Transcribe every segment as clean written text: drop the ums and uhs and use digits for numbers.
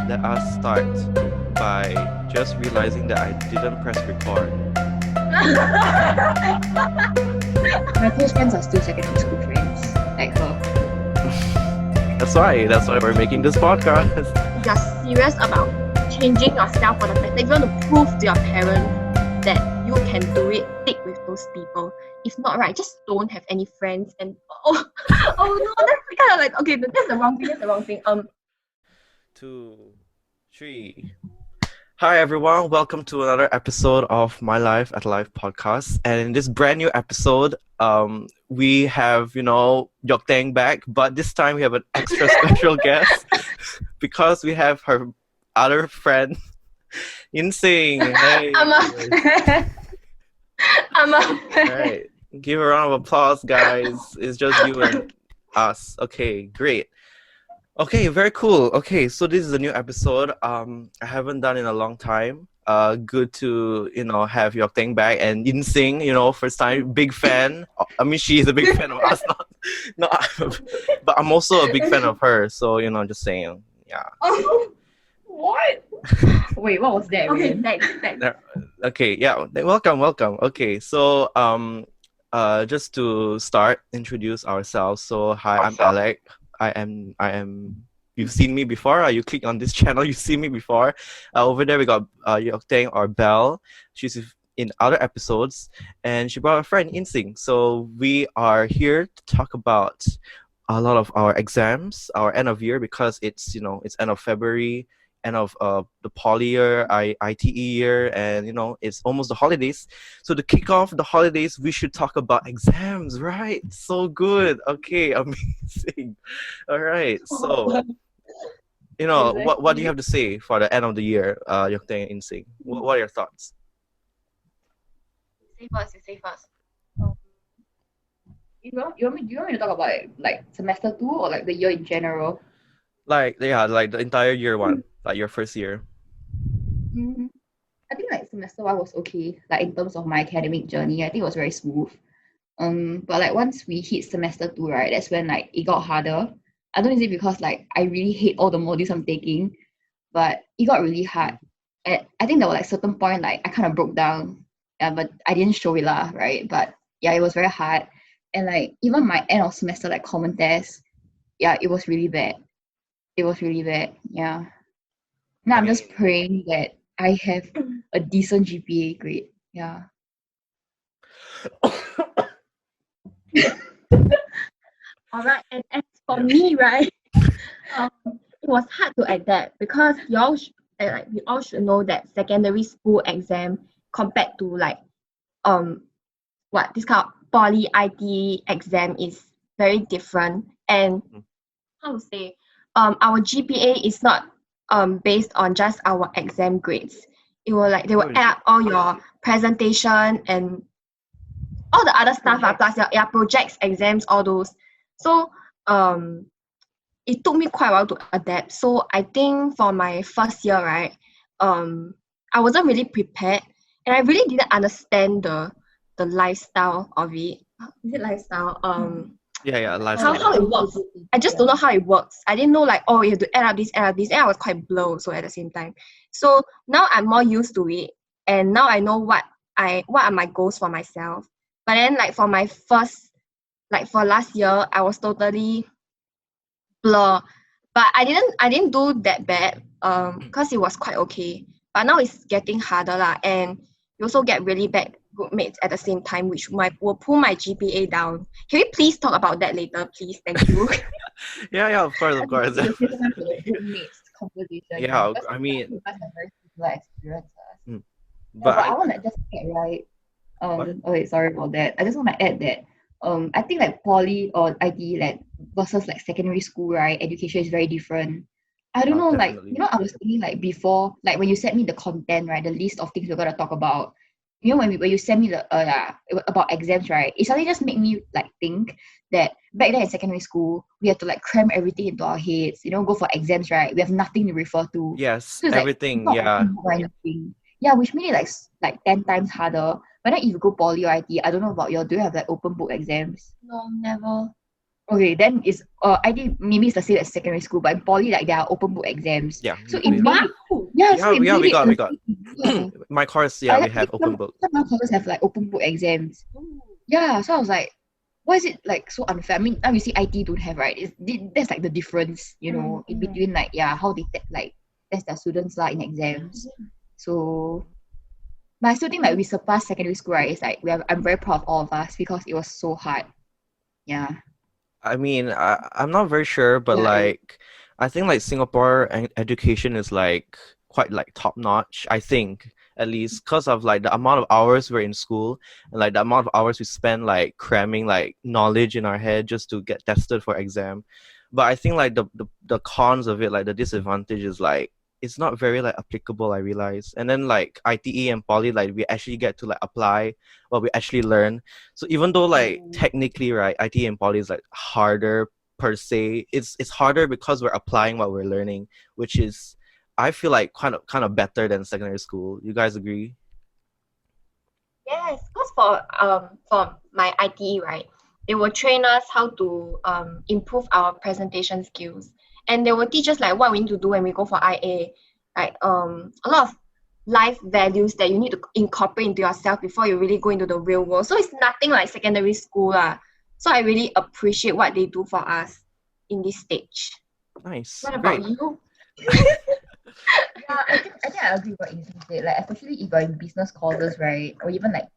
let us start by just realizing that I didn't press record. My close friends are still secondary school friends, like her. That's why we're making this podcast. If you're serious about changing yourself for the better, if you want to prove to your parents that you can do it, stick with those people. If not, right, just don't have any friends. And oh no, that's kind of like okay, that's the wrong thing. That's the wrong thing. 2, 3. Hi everyone, welcome to another episode of My Life at Life podcast. And in this brand new episode, we have, Yok Tang back, but this time we have an extra special guest because we have her other friend, Ying Hsing. Hey. I'm a Alright, give a round of applause, guys. It's just you and us. Okay, great. Okay, very cool. Okay, so this is a new episode. I haven't done in a long time. Good to have Yok Tang back and Ying Hsing. First time, big fan. I mean, she's a big fan of us, not, but I'm also a big fan of her. So just saying, yeah. Oh, what? Wait, what was that? Okay, Rain? thanks. Okay, yeah. Welcome. Okay, so just to start, introduce ourselves. So hi, I'm Alec. I am. You've seen me before. You click on this channel, you've seen me before. Over there we got Yok Tang or Belle. She's in other episodes, and she brought a friend Ying Hsing. So we are here to talk about a lot of our exams, our end of year, because it's it's end of February, end of the poly year, ITE year, and it's almost the holidays. So to kick off the holidays, we should talk about exams, right? So good. Okay, amazing. All right. So what do you have to say for the end of the year, Yok Tang and Ying Hsing? What are your thoughts? Say first. You want me to talk about like semester 2 or like the year in general? Like the entire year one, like your first year. I think like semester 1 was okay, like in terms of my academic journey. I think it was very smooth. But like once we hit semester 2, right, that's when like it got harder. I don't know if it's because like I really hate all the modules I'm taking, but it got really hard. And I think there was like certain point like I kind of broke down, but I didn't show it lah, right? But yeah, it was very hard. And like even my end of semester like common test, yeah, it was really bad. Yeah. Now I'm just praying that I have a decent GPA grade. Yeah. All right, and as for me, right, it was hard to adapt because we all should know that secondary school exam compared to like this kind of poly IT exam is very different, and how to say our GPA is not based on just our exam grades. It will they will add up all your presentation and all the other stuff plus your projects, exams, all those. So it took me quite a while to adapt. So I think for my first year, right, I wasn't really prepared, and I really didn't understand the lifestyle of it. Is it lifestyle? Yeah, lifestyle. How it works. I just don't know how it works. I didn't know like, you have to add up this, and I was quite blown so at the same time. So now I'm more used to it, and now I know what are my goals for myself. But then like for my first, like for last year, I was totally blur. But I didn't do that bad because it was quite okay. But now it's getting harder lah, and you also get really bad group mates at the same time, which will pull my GPA down. Can we please talk about that later, please? Thank you. Yeah, of course. Roommates conversation. Yeah, I mean, you guys have very similar experiences. but I want to just add, right? Okay, sorry about that. I just want to add that I think like poly or IT like versus like secondary school, right? Education is very different. I don't know, definitely. like I was thinking like before, like when you sent me the content, right, the list of things we're gonna talk about. When you sent me the about exams, right? It suddenly just made me like think that back then in secondary school we had to like cram everything into our heads. Go for exams, right? We have nothing to refer to. Yes, So it's everything. like, Yeah. or anything. Yeah, which made it like 10 times harder. But then if you go poly or IT, I don't know about you. Do you have like open book exams? No, never. Okay, then it's I think maybe it's the same as secondary school, but in poly like there are open book exams. Yeah, So we it made it, Wow. so it yeah, made we it got a we got. bit easier. My course, I yeah, we like have open book. some of our courses have like open book exams. Yeah, so I was like, why is it like so unfair? I mean, now you see IT don't have, right? That's like the difference, in between like how they like test their students in exams. So, but I still think like we surpassed secondary school, right? It's like I'm very proud of all of us because it was so hard. Yeah. I mean, I'm not very sure, but Yeah, like, I think like Singapore education is like quite like top notch. I think at least because of like the amount of hours we're in school and like the amount of hours we spend like cramming like knowledge in our head just to get tested for exam. But I think like the cons of it, like the disadvantage is like it's not very like applicable, I realize. And then like ITE and poly, like we actually get to like apply what we actually learn. So even though like technically, right, IT and poly is like harder per se, it's harder because we're applying what we're learning, which is I feel like kind of better than secondary school. You guys agree? Yes, because for my ITE, right, they will train us how to improve our presentation skills, and they will teach us like what we need to do when we go for IA, like a lot of life values that you need to incorporate into yourself before you really go into the real world. So it's nothing like secondary school lah. So I really appreciate what they do for us in this stage. Nice, What about great. you? Yeah, I think I agree with what Ying said. Like especially if you're in business courses, right? Or even like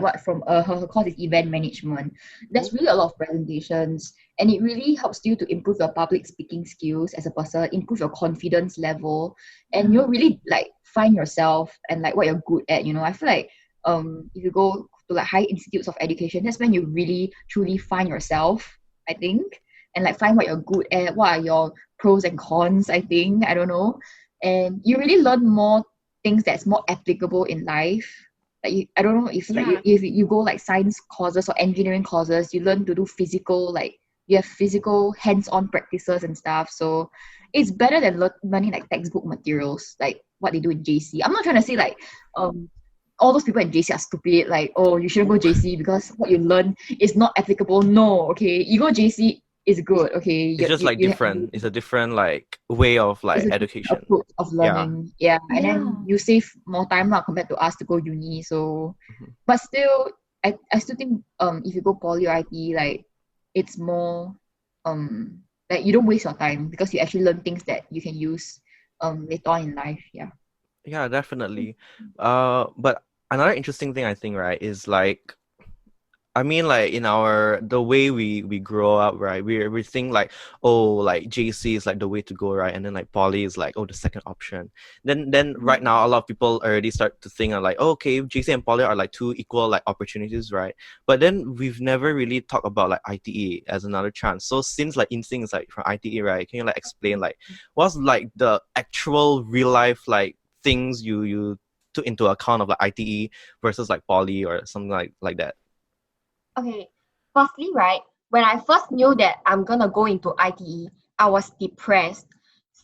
what from her course is event management. There's really a lot of presentations and it really helps you to improve your public speaking skills as a person, improve your confidence level, and you'll really like find yourself and like what you're good at, I feel like if you go to like high institutes of education, that's when you really truly find yourself, I think. And like find what you're good at, what are your pros and cons, I think. I don't know. And you really learn more things that's more applicable in life. Like I don't know if like if you go like science courses or engineering courses, you learn to do physical, like you have physical hands-on practices and stuff. So it's better than learning like textbook materials, like what they do in JC. I'm not trying to say like all those people in JC are stupid, like, oh, you shouldn't go JC because what you learn is not applicable. No, okay, you go JC is good, okay. It's just like different. It's a different like way of like it's a education. approach of Yeah. learning. Yeah. And then you save more time compared to us to go uni. So but still I still think if you go poly or IT, like it's more like you don't waste your time because you actually learn things that you can use later on in life. Yeah. Yeah, definitely. But another interesting thing I think, right, is like I mean, like in the way we grow up, right? We think like, oh, like JC is like the way to go, right? And then like poly is like, oh, the second option. Then right now, a lot of people already start to think of like, oh, okay, JC and poly are like two equal like opportunities, right? But then we've never really talked about like ITE as another chance. So since like Ying Hsing is like from ITE, right? Can you like explain like what's like the actual real life like things you took into account of like ITE versus like poly or something like that? Okay, firstly, right, when I first knew that I'm gonna go into ITE, I was depressed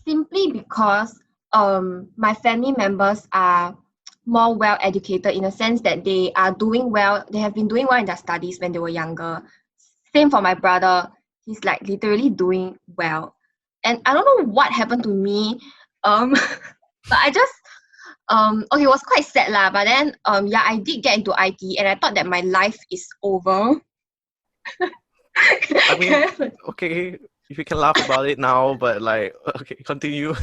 simply because my family members are more well educated in the sense that they are doing well, they have been doing well in their studies when they were younger. Same for my brother, he's like literally doing well. And I don't know what happened to me. But I just okay, it was quite sad lah. But then yeah, I did get into IT and I thought that my life is over. I mean, okay, if you can laugh about it now, but like, okay, continue.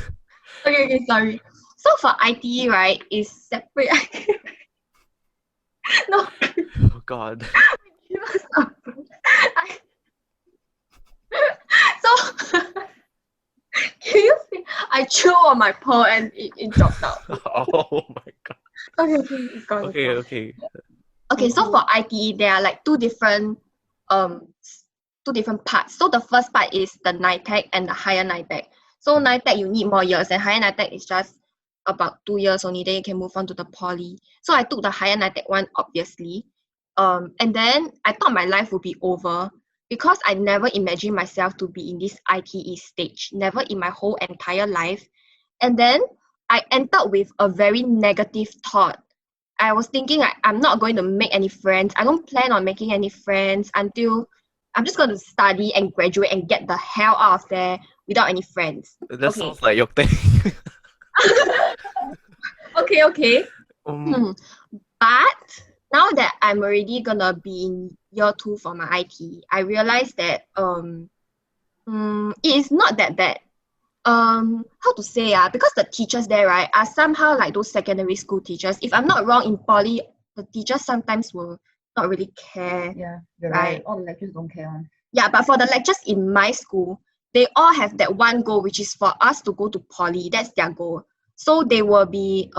Okay, sorry. So for IT, right, is separate. No. Oh God. So can you see? I chew on my pearl and it dropped out. Oh my God. Okay, it's gone. Okay. Okay, so for ITE, there are like two different parts. So the first part is the NITEC and the higher NITEC. So NITEC you need more years and higher NITEC is just about 2 years only, then you can move on to the poly. So I took the higher NITEC one, obviously. And then I thought my life would be over because I never imagined myself to be in this ITE stage, never in my whole entire life. And then I entered with a very negative thought. I was thinking I'm not going to make any friends. I don't plan on making any friends until I'm just going to study and graduate and get the hell out of there without any friends. That Okay. sounds like your thing. Okay. Um, But now that I'm already gonna be in year 2 for my IT, I realized that it is not that bad. How to say because the teachers there, right, are somehow like those secondary school teachers. If I'm not wrong, in poly, the teachers sometimes will not really care. Yeah, you're Right. right. All the lecturers don't care on. Yeah, but for the lectures in my school, they all have that one goal, which is for us to go to poly. That's their goal. So they will be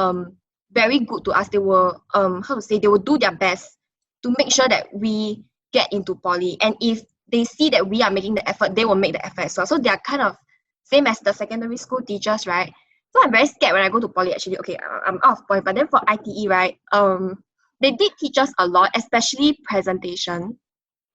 very good to us. They will they will do their best to make sure that we get into poly. And if they see that we are making the effort, they will make the effort as well. So they are kind of same as the secondary school teachers, right? So I'm very scared when I go to poly. Actually, okay, I'm out of point. But then for ITE, right, they did teach us a lot, especially presentation.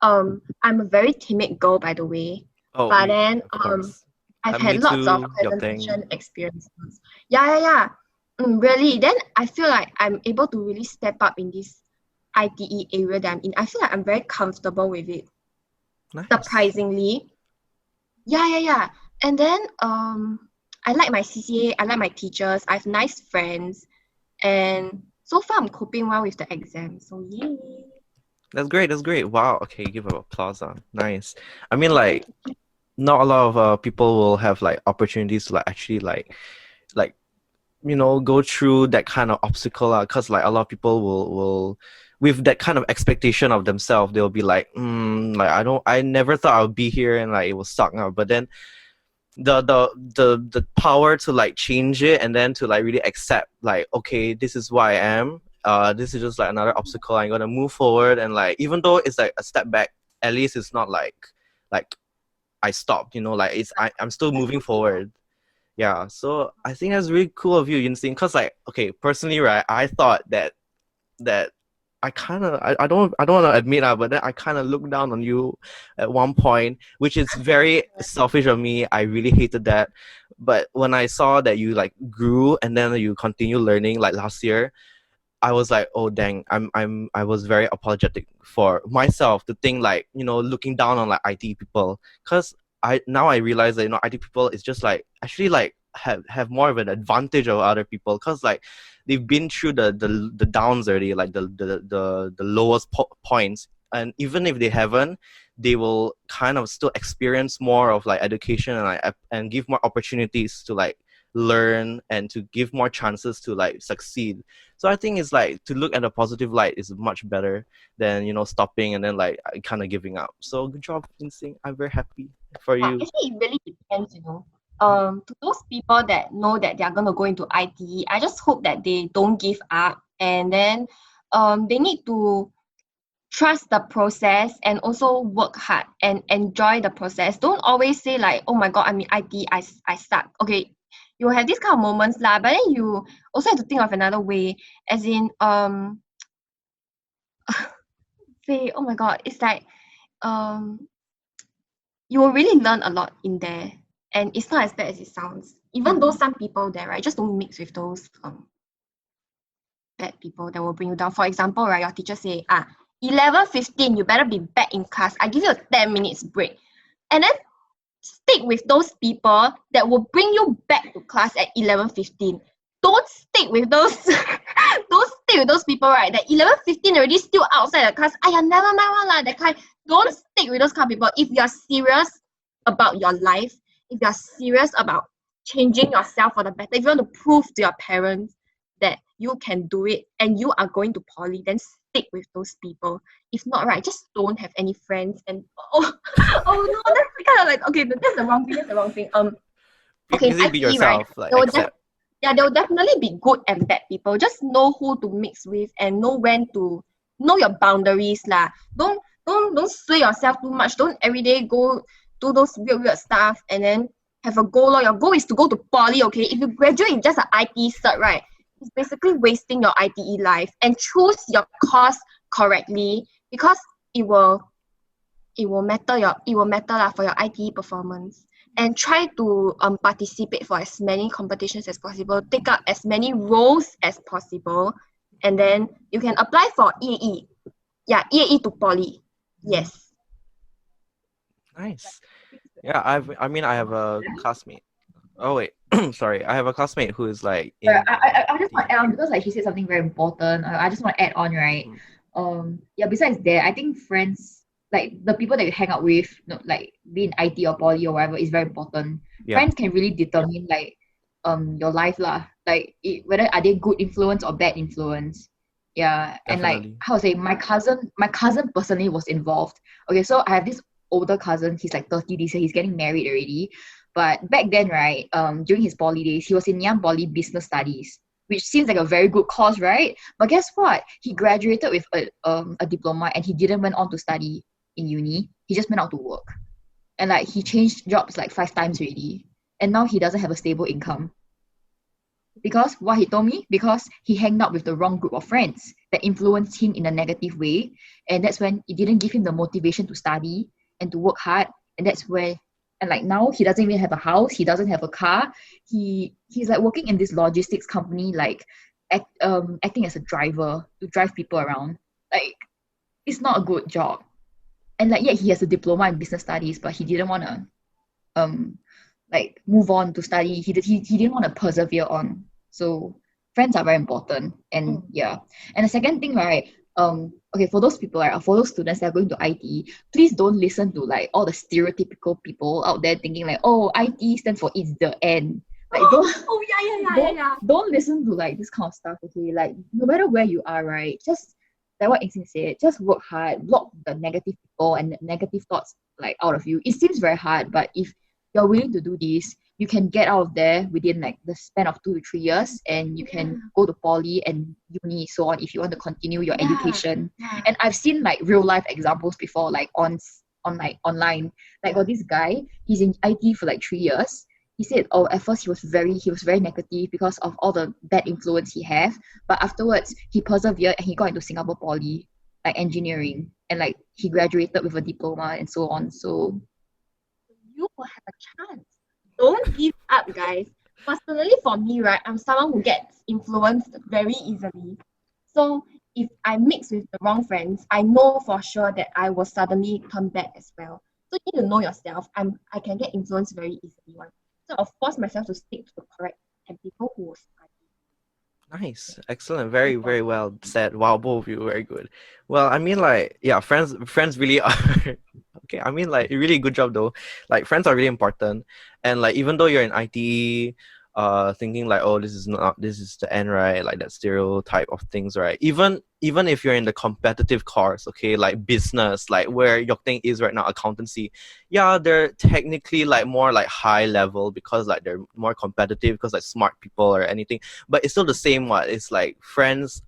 I'm a very timid girl, by the way. oh, But then of course. I've Me had lots of too. Your presentation thing. experiences. Yeah. Really. Then I feel like I'm able to really step up in this ITE area that I'm in. I feel like I'm very comfortable with it. Nice. Surprisingly. Yeah. And then I like my CCA, I like my teachers, I have nice friends, and so far I'm coping well with the exam. So yay. That's great. Wow. Okay, give an applause on. Nice. I mean, like, not a lot of people will have like opportunities to like actually like go through that kind of obstacle, because like a lot of people will with that kind of expectation of themselves, they'll be like, like I never thought I would be here and like it will suck now. But then the power to like change it and then to like really accept like, okay, this is who I am. This is just like another obstacle. I'm gonna move forward, and like even though it's like a step back, at least it's not like I stopped. Like I'm still moving forward. Yeah, so I think that's really cool of you, Ying Hsing, because like, okay, personally, right, I thought that I kind of I don't want to admit but then I kind of looked down on you at one point, which is very selfish of me. I really hated that. But when I saw that you like grew and then you continue learning like last year, I was like, oh dang, I was very apologetic for myself to think like, looking down on like IT people, because I realize that IT people is just like actually like have more of an advantage over other people, because like they've been through the downs already, like the lowest points, and even if they haven't, they will kind of still experience more of like education and like and give more opportunities to like learn and to give more chances to like succeed. So I think it's like to look at a positive light is much better than stopping and then like kind of giving up. So good job, Instinct. I'm very happy for Yeah, you. actually, it really depends, To those people that know that they are going to go into IT, I just hope that they don't give up, and then they need to trust the process and also work hard and enjoy the process. Don't always say like, oh my God, I'm in IT, I suck. Okay, you will have these kind of moments lah, but then you also have to think of another way, as in say, oh my God, it's like you will really learn a lot in there, and it's not as bad as it sounds. Even though some people there, right, just don't mix with those bad people that will bring you down. For example, right, your teacher say 11:15 you better be back in class. I give you a 10 minutes break, and then stick with those people that will bring you back to class at 11:15. Don't stick with those don't stick with those people, right, that 11:15 already still outside the class. Never mind one lah, that kind. Don't stick with those kind of people. If you're serious about your life, if you're serious about changing yourself for the better, if you want to prove to your parents that you can do it and you are going to poly, then stick with those people. If not, right, just don't have any friends. And oh no, that's kind of like, okay, that's the wrong thing. Okay, Basically, be ITE, right, yourself, like accept. there will definitely be good and bad people. Just know who to mix with and know when to know your boundaries lah. Don't sway yourself too much. Don't every day go do those weird stuff and then have a goal. Your goal is to go to poly, okay? If you graduate with just an IT cert, right, it's basically wasting your ITE life. And choose your course correctly, because it will matter for your ITE performance. And try to participate for as many competitions as possible, take up as many roles as possible, and then you can apply for EAE. Yeah, EAE to poly. Yes. Nice. things to Yeah, I have a Yeah. classmate. Oh wait, sorry. I have a classmate who is like But in I just want IT. to add on because like she said something very important. I just want to add on, right? Mm. Yeah. Besides that, I think friends, like the people that you hang out with, like be in IT or poly or whatever, is very important. Yeah, Friends can really determine like your life lah. Like whether are they good influence or bad influence. Yeah, and like definitely. how to say, my cousin personally was involved. Okay, so I have this older cousin. He's like 30 this year. He's getting married already. But back then, right, during his poly days, he was in Ngee Poly Business Studies, which seems like a very good course, right? But guess what? He graduated with a diploma and he didn't went on to study in uni. He just went out to work. And like he changed jobs like 5 times already. And now he doesn't have a stable income. Because what he told me, because he hanged out with the wrong group of friends that influenced him in a negative way. And that's when it didn't give him the motivation to study and to work hard. And that's where, and like now he doesn't even have a house, he doesn't have a car. He's like working in this logistics company, like acting as a driver to drive people around. Like it's not a good job. And like yeah, he has a diploma in business studies, but he didn't want to um like move on to study. He didn't want to persevere on. So friends are very important. And yeah. And the second thing, right? Okay, for those people, right, or for those students that are going to IT, please don't listen to like all the stereotypical people out there thinking like, oh, IT stands for it's the end. Like Oh yeah, yeah, yeah, yeah, don't yeah. don't listen to like this kind of stuff. Okay, like no matter where you are, right, just like what Ying Hsing said, just work hard, block the negative people and the negative thoughts like out of you. It seems very hard, but if you're willing to do this, you can get out of there within like the span of 2 to 3 years, and you can go to poly and uni so on if you want to continue your education. Yeah. And I've seen like real life examples before, like on like online. Like got this guy, he's in IT for like 3 years. He said, oh, at first he was very negative because of all the bad influence he have, but afterwards he persevered and he got into Singapore Poly, like engineering, and like he graduated with a diploma and so on. So You will have a chance. Don't give up, guys. Personally, for me, right, I'm someone who gets influenced very easily. So if I mix with the wrong friends, I know for sure that I will suddenly turn bad as well. So you need to know yourself. I can get influenced very easily. One. So I'll force myself to stick to the correct and people who will study. Nice, excellent, very, very well said. Wow, both of you, very good. Well, I mean, like, yeah, friends really are. Okay, I mean, like, really good job though. Like, friends are really important, and like, even though you're in IT, thinking like, oh, this is the end, right? Like that stereotype of things, right? Even if you're in the competitive course, okay, like business, like where your thing is right now, accountancy, yeah, they're technically like more like high level because like they're more competitive because like smart people or anything, but it's still the same. What it's like friends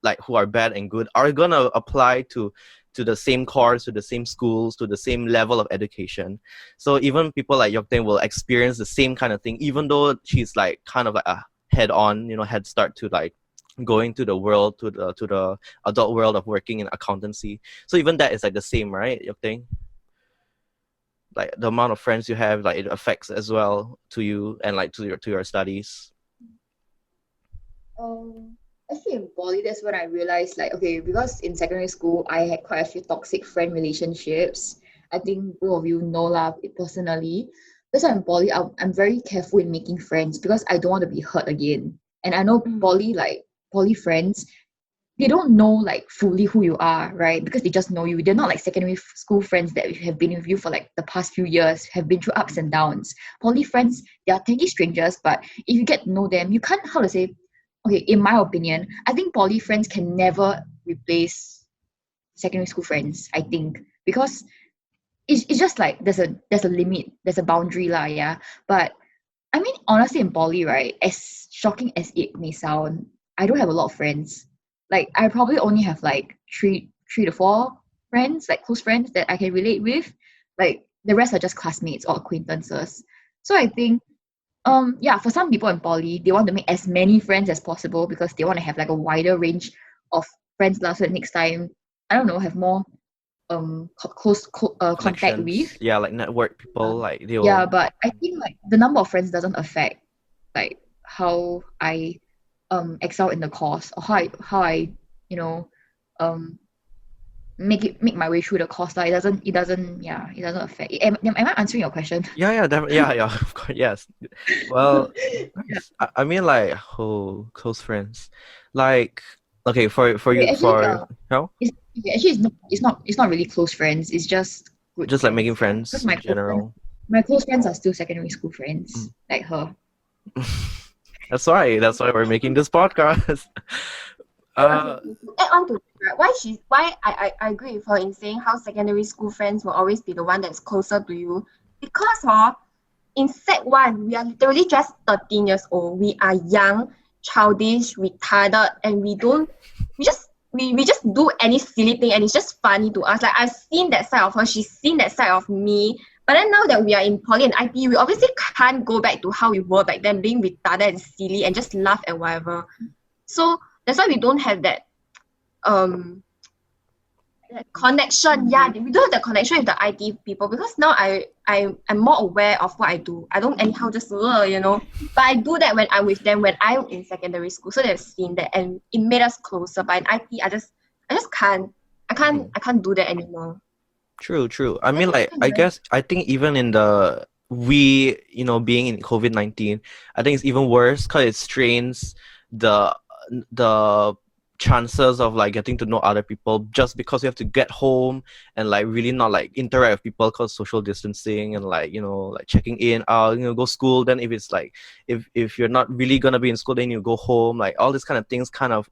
like who are bad and good are gonna apply to the same course, to the same schools, to the same level of education. So even people like Yokten will experience the same kind of thing, even though she's like kind of like a head on, head start to like going to the world, to the adult world of working in accountancy. So even that is like the same, right, Yokten? Like the amount of friends you have, like it affects as well to you and like to your studies. Um, actually, in poly, that's when I realized, like, okay, because in secondary school, I had quite a few toxic friend relationships. I think both of you know lah, personally. That's why in poly, I'm very careful in making friends because I don't want to be hurt again. And I know poly friends, they don't know like fully who you are, right? Because they just know you. They're not like secondary school friends that have been with you for like the past few years, have been through ups and downs. Poly friends, they are technically strangers, but if you get to know them, you can't, how to say, okay, in my opinion, I think poly friends can never replace secondary school friends, I think. Because it's just like there's a limit, there's a boundary lah, yeah. But I mean honestly in poly, right, as shocking as it may sound, I don't have a lot of friends. Like I probably only have like three to four friends, like close friends that I can relate with. Like the rest are just classmates or acquaintances. So I think yeah, for some people in poly, they want to make as many friends as possible because they want to have like a wider range of friends lah. So that next time, I don't know, have more close contact with. Connections, yeah, like network people, like they Yeah, will. but I think like the number of friends doesn't affect like how I excel in the course, or how I you know um make my way through the course. Like, it doesn't affect. Am I answering your question? Yeah, definitely. Yeah, of course, yes. Well, Yeah. nice. I mean, like, oh, close friends. Like, okay, for Okay, you, actually, for no, it's not really close friends. It's just good just like making friends. Yeah, because friends in general. my close friends are still secondary school Mm. friends, like her. That's why we're making this podcast. Uh, Okay, to add on to that, right, why I agree with her in saying how secondary school friends will always be the one that's closer to you. Because in Sec 1, we are literally just 13 years old. We are young, childish, retarded, and we just do any silly thing and it's just funny to us. Like I've seen that side of her, she's seen that side of me. But then now that we are in poly and IP, we obviously can't go back to how we were back then, being retarded and silly and just laugh at whatever. So that's why we don't have um that connection. Yeah, we don't have the connection with the IT people because now I'm more aware of what I do. I don't anyhow just but I do that when I'm with them when I'm in secondary school. So they've seen that and it made us closer. But in IT, I just can't. I can't do that anymore. true. I mean, That's like, I very guess I think even in the we, being in COVID-19, I think it's even worse because it strains the the chances of like getting to know other people just because you have to get home and like really not like interact with people because social distancing and like like checking in out go school. Then if it's like if you're not really gonna be in school, then you go home, like all these kind of things kind of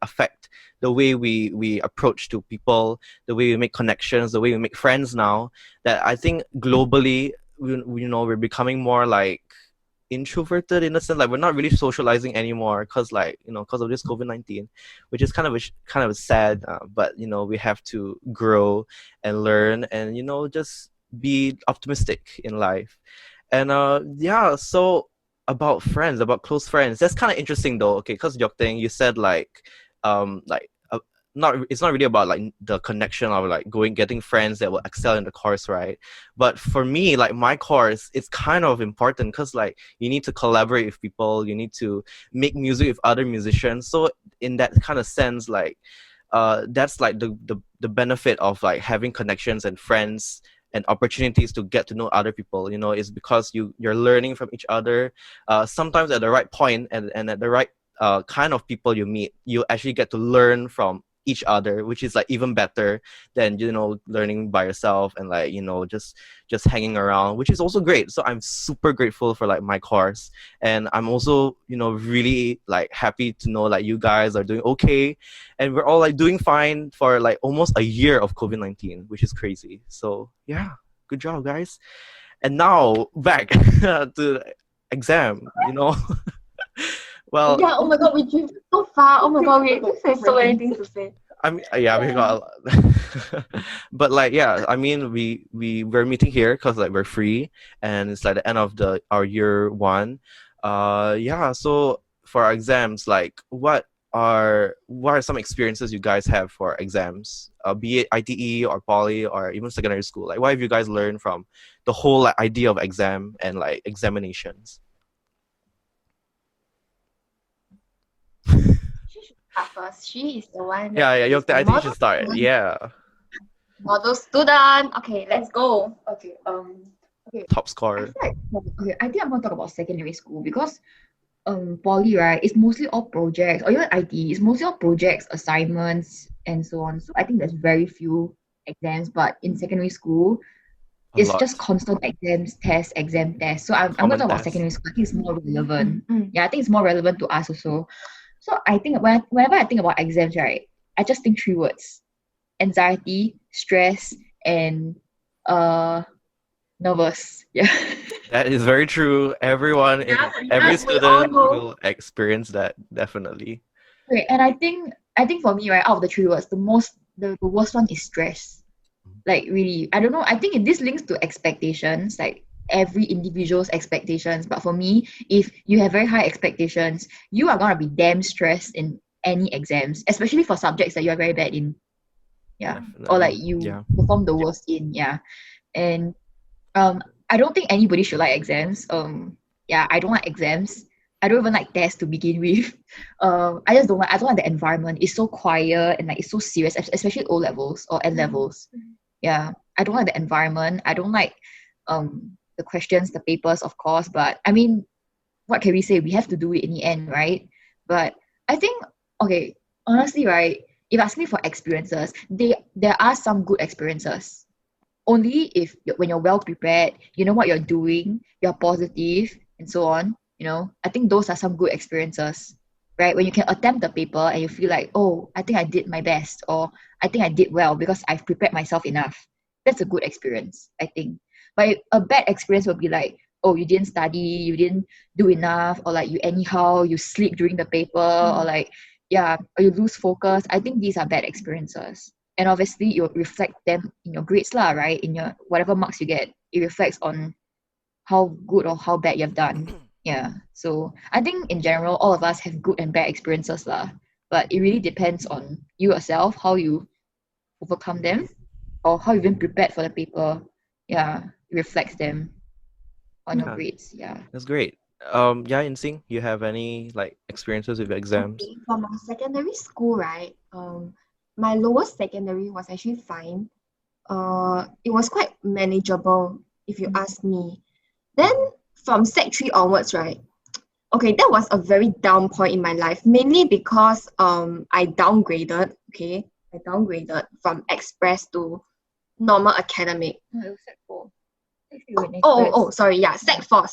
affect the way we approach to people, the way we make connections, the way we make friends now. That I think globally, we're becoming more like introverted in a sense. Like we're not really socializing anymore because like because of this COVID-19, which is kind of sad. But we have to grow and learn and just be optimistic in life. And yeah, so about close friends, that's kind of interesting though. Okay, because Yokteng, you said like not it's not really about like the connection of like getting friends that will excel in the course, right? But for me, like my course, it's kind of important because like you need to collaborate with people, you need to make music with other musicians. So in that kind of sense, like that's like the benefit of like having connections and friends and opportunities to get to know other people, is because you're learning from each other. Sometimes at the right point and at the right kind of people you meet, you actually get to learn from each other, which is like even better than learning by yourself and like just hanging around, which is also great. So I'm super grateful for like my course, and I'm also really like happy to know like you guys are doing okay, and we're all like doing fine for like almost a year of COVID-19, which is crazy. So yeah, good job guys. And now back to the exam. Well, Yeah, oh my god, we drifted so far. Oh my god, we just have so many things to say. I mean, yeah, we got a lot. But like, yeah, I mean, we're meeting here because like we're free, and it's like the end of our year one. Yeah. So for our exams, like, what are some experiences you guys have for exams? Be it ITE or poly or even secondary school. Like, what have you guys learned from the whole like, idea of exam and like examinations? She should start first. She is the one Yeah, that yeah, is Yokta, the I think you should model start. student. Yeah, Model student. Okay, let's go. okay. top I scorer. feel like okay. I think I'm gonna talk about secondary school because poly, right, it's mostly all projects, or even IT, it's mostly all projects, assignments, and so on. So I think there's very few exams, but in secondary school, A it's just lot. constant exam tests. So I'm gonna Common talk about test. secondary school. I think it's more relevant. Mm. Yeah, I think it's more relevant to us also. So I think whenever I think about exams, right, I just think three words: anxiety, stress, and uh nervous. Yeah. That is very true. Everyone Yeah, in yeah, every we all student know. will experience that definitely. Okay, and I think for me, right, out of the three words, the worst one is stress. Like really, I don't know. I think this links to expectations, like every individual's expectations. But for me, if you have very high expectations, you are gonna be damn stressed in any exams, especially for subjects that you are very bad in. Yeah. Or like Definitely. you Yeah. perform the worst in. Yeah. And I don't think anybody should like exams. Yeah, I don't like exams. I don't even like tests to begin with. I just don't like. I don't like the environment. It's so quiet and like it's so serious, especially O levels or N levels. Yeah, I don't like the environment. I don't like the questions, the papers, of course. But I mean, what can we say? We have to do it in the end, right? But I think, okay, honestly, right, if you ask me for experiences, there are some good experiences. Only if when you're well prepared, you know what you're doing, you're positive, and so on. I think those are some good experiences, right? When you can attempt the paper and you feel like, oh, I think I did my best, or I think I did well because I've prepared myself enough. That's a good experience, I think. But a bad experience will be like, oh, you didn't study, you didn't do enough, or like you anyhow, you sleep during the paper, or like, yeah, or you lose focus. I think these are bad experiences. And obviously you'll reflect them in your grades lah, right? In your whatever marks you get, it reflects on how good or how bad you've done. Yeah. So I think in general, all of us have good and bad experiences lah. But it really depends on you yourself, how you overcome them, or how you've been prepared for the paper. Yeah, it reflects them on your Yeah, grades. Yeah. that's great. Yeah, Insing, you have any like experiences with exams? Okay, for my secondary school, right? My lowest secondary was actually fine. It was quite manageable, if you ask me. Then from Sec 3 onwards, right? Okay, that was a very down point in my life, mainly because I downgraded. Okay, I downgraded from express to normal academic. No, it was Sec 4. Sec 3 went Sorry, yeah, Sec 4,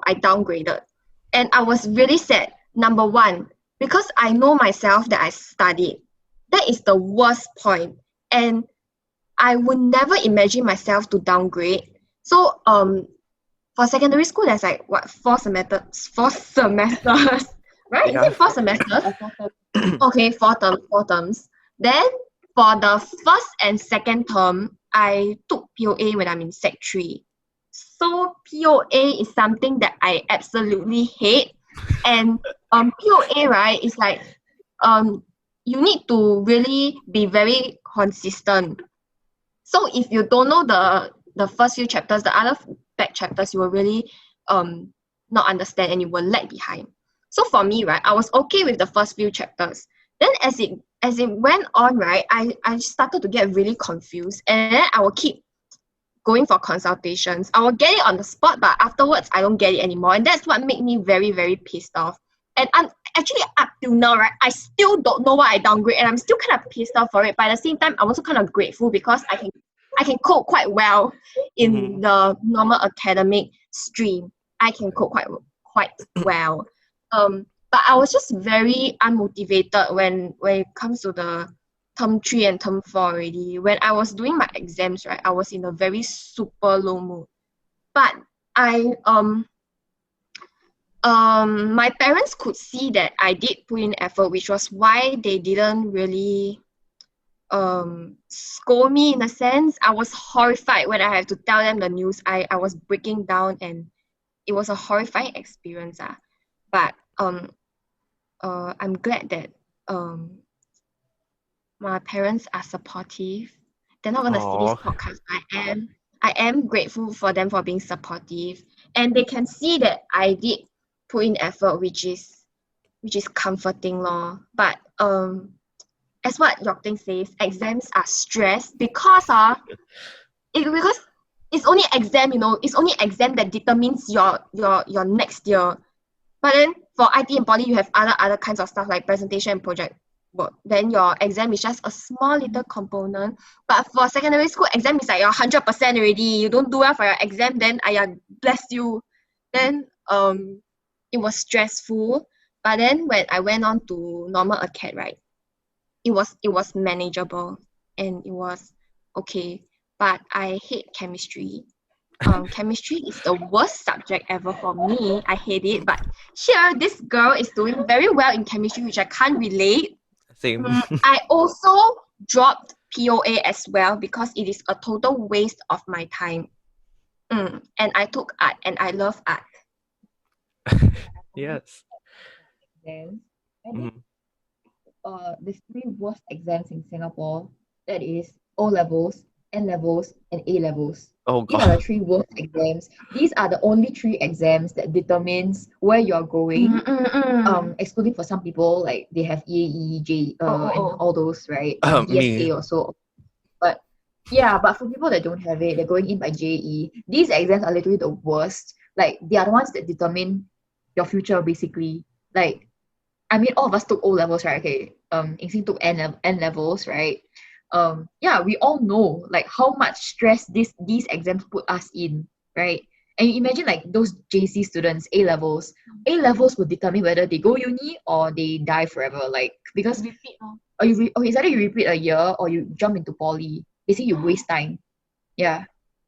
I downgraded. And I was really sad. Number one, because I know myself that I studied. That is the worst point. And I would never imagine myself to downgrade. So for secondary school, there's like what, four semesters, right? Yeah. Is it 4 semesters? Okay, four terms. Then for the first and second term, I took POA when I'm in Sec 3. So POA is something that I absolutely hate. And POA, right, is like you need to really be very consistent. So if you don't know the first few chapters, the other back chapters, you will really not understand and you will lag behind. So for me, right, I was okay with the first few chapters. Then as it went on, right, I started to get really confused, and then I will keep going for consultations. I will get it on the spot, but afterwards I don't get it anymore, and that's what made me very, very pissed off. And I'm actually, up till now, right, I still don't know why I downgrade, and I'm still kind of pissed off for it. But at the same time, I'm also kind of grateful because I can cope quite well in the normal academic stream. I can cope quite well. But I was just very unmotivated when it comes to the term 3 and term 4 already. When I was doing my exams, right, I was in a very super low mood. But my parents could see that I did put in effort, which was why they didn't really scold me in a sense. I was horrified when I had to tell them the news. I was breaking down, and it was a horrifying experience. But I'm glad that my parents are supportive. They're not gonna see this Aw. podcast. I am grateful for them for being supportive, and they can see that I did put in effort, which is comforting lor. But as what Yokting says, exams are stressed because because it's only exam, it's only exam that determines your next year. But then for IT and Poly, you have other kinds of stuff like presentation and project work. Then your exam is just a small little component. But for secondary school, exam is like you're 100% already. You don't do well for your exam, then bless you. Then it was stressful. But then when I went on to normal acad, right, it was manageable and it was okay. But I hate chemistry. Chemistry is the worst subject ever for me. I hate it. But here, this girl is doing very well in chemistry, which I can't relate. Same. I also dropped POA as well because it is a total waste of my time. And I took art, and I love art. Yes. Exams. I think the three worst exams in Singapore, that is O levels, N levels, and A levels. Oh These are the god. 3 worst exams. These are the only 3 exams that determines where you're going. Excluding for some people, like they have EAE, and all those, right? Me. ESA also. But yeah, but for people that don't have it, they're going in by JE. These exams are literally the worst. Like they are the ones that determine your future basically. Like I mean, all of us took O levels, right? Okay. Ying Hsing took N levels, right? Yeah, we all know like how much stress these exams put us in, right? And you imagine like those JC students, A levels. A levels will determine whether they go uni or they die forever. Like because Repeat. or it's either you repeat a year or you jump into poly. Basically, you waste time. Yeah,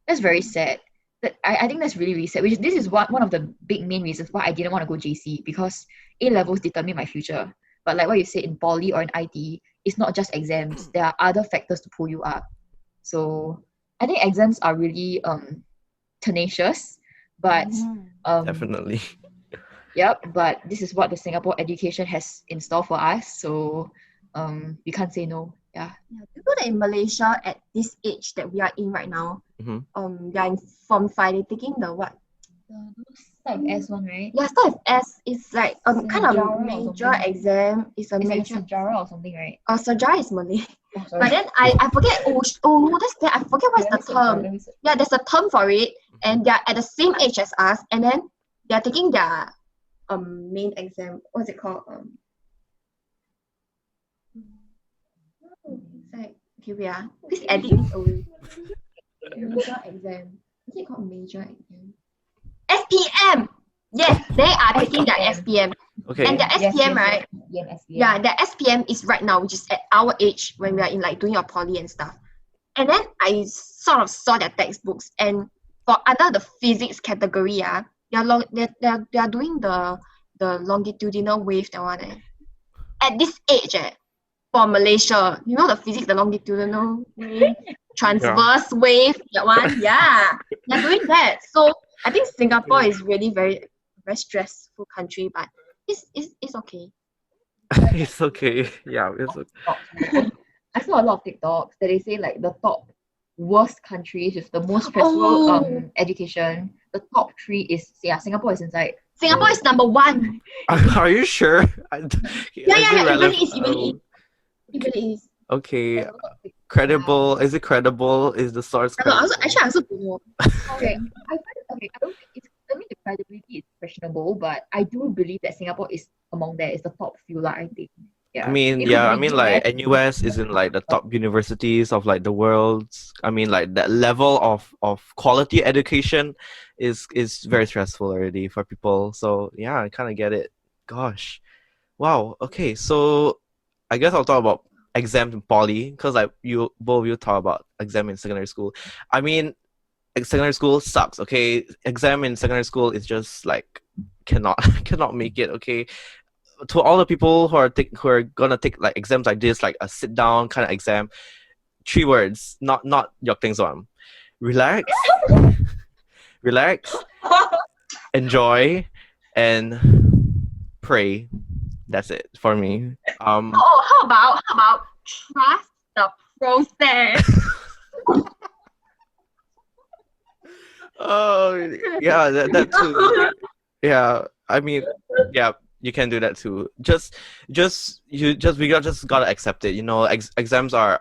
that's very sad. I think that's really, really sad. Which this is one of the big main reasons why I didn't want to go JC because A levels determine my future. But like what you said in poly or in IT, it's not just exams. There are other factors to pull you up. So I think exams are really tenacious, but Definitely. yep. But this is what the Singapore education has in store for us. So we can't say no. Yeah. Yeah, you know that in Malaysia at this age that we are in right now, Mhm. they are in Form 5, they're taking the what? Start with S one, right? Yeah, start with S. It's like kind Sejarah of or major something. exam. It's a It's like a major. sejarah or something, right? Sejarah is Malay. Oh, But sorry. then I forget. Oh no, that's that. I forget what's the term. Yeah, there's a term for it, and they're at the same age as us, and then they're taking their main exam. What's it called? It's like okay, wait ah. Please edit this away. Major exam. Is it called major exam? SPM. Yes, they are taking their SPM. Okay. And the SPM, right? SPM. Yeah, the SPM is right now, which is at our age when we are in like doing your poly and stuff. And then I sort of saw their textbooks, and for under the physics category, they are doing the longitudinal wave, that one. At this age, for Malaysia, you know the physics, the longitudinal wave, transverse wave, that one. Yeah, they're doing that. So I think Singapore is really very very stressful country, but it's okay. It's okay. Yeah, it's okay. I saw a lot of TikToks that they say like the top worst countries with the most stressful education. The top 3 is Singapore is inside. Singapore is number 1. Are you sure? Yeah. It really is. Okay. Credible? Is it credible? Is the source credible? I also don't know. Okay, I don't think it's. I mean, the credibility is questionable, but I do believe that Singapore is among there. It's the top few, I think. Yeah. I mean, like NUS is in like the top universities of like the world. I mean, like that level of quality education is very stressful already for people. So yeah, I kind of get it. Gosh, wow. Okay, so I guess I'll talk about exams in poly because like you both of you talk about exam in secondary school. I mean, secondary school sucks. Okay, exam in secondary school is just like cannot make it. Okay, to all the people who are gonna take like exams like this, like a sit down kind of exam, 3 words, not your things on. Relax, relax, enjoy, and pray. That's it for me. How about trust the process? Oh yeah, that too. Yeah, I mean, yeah, you can do that too. We just gotta accept it. You know, exams are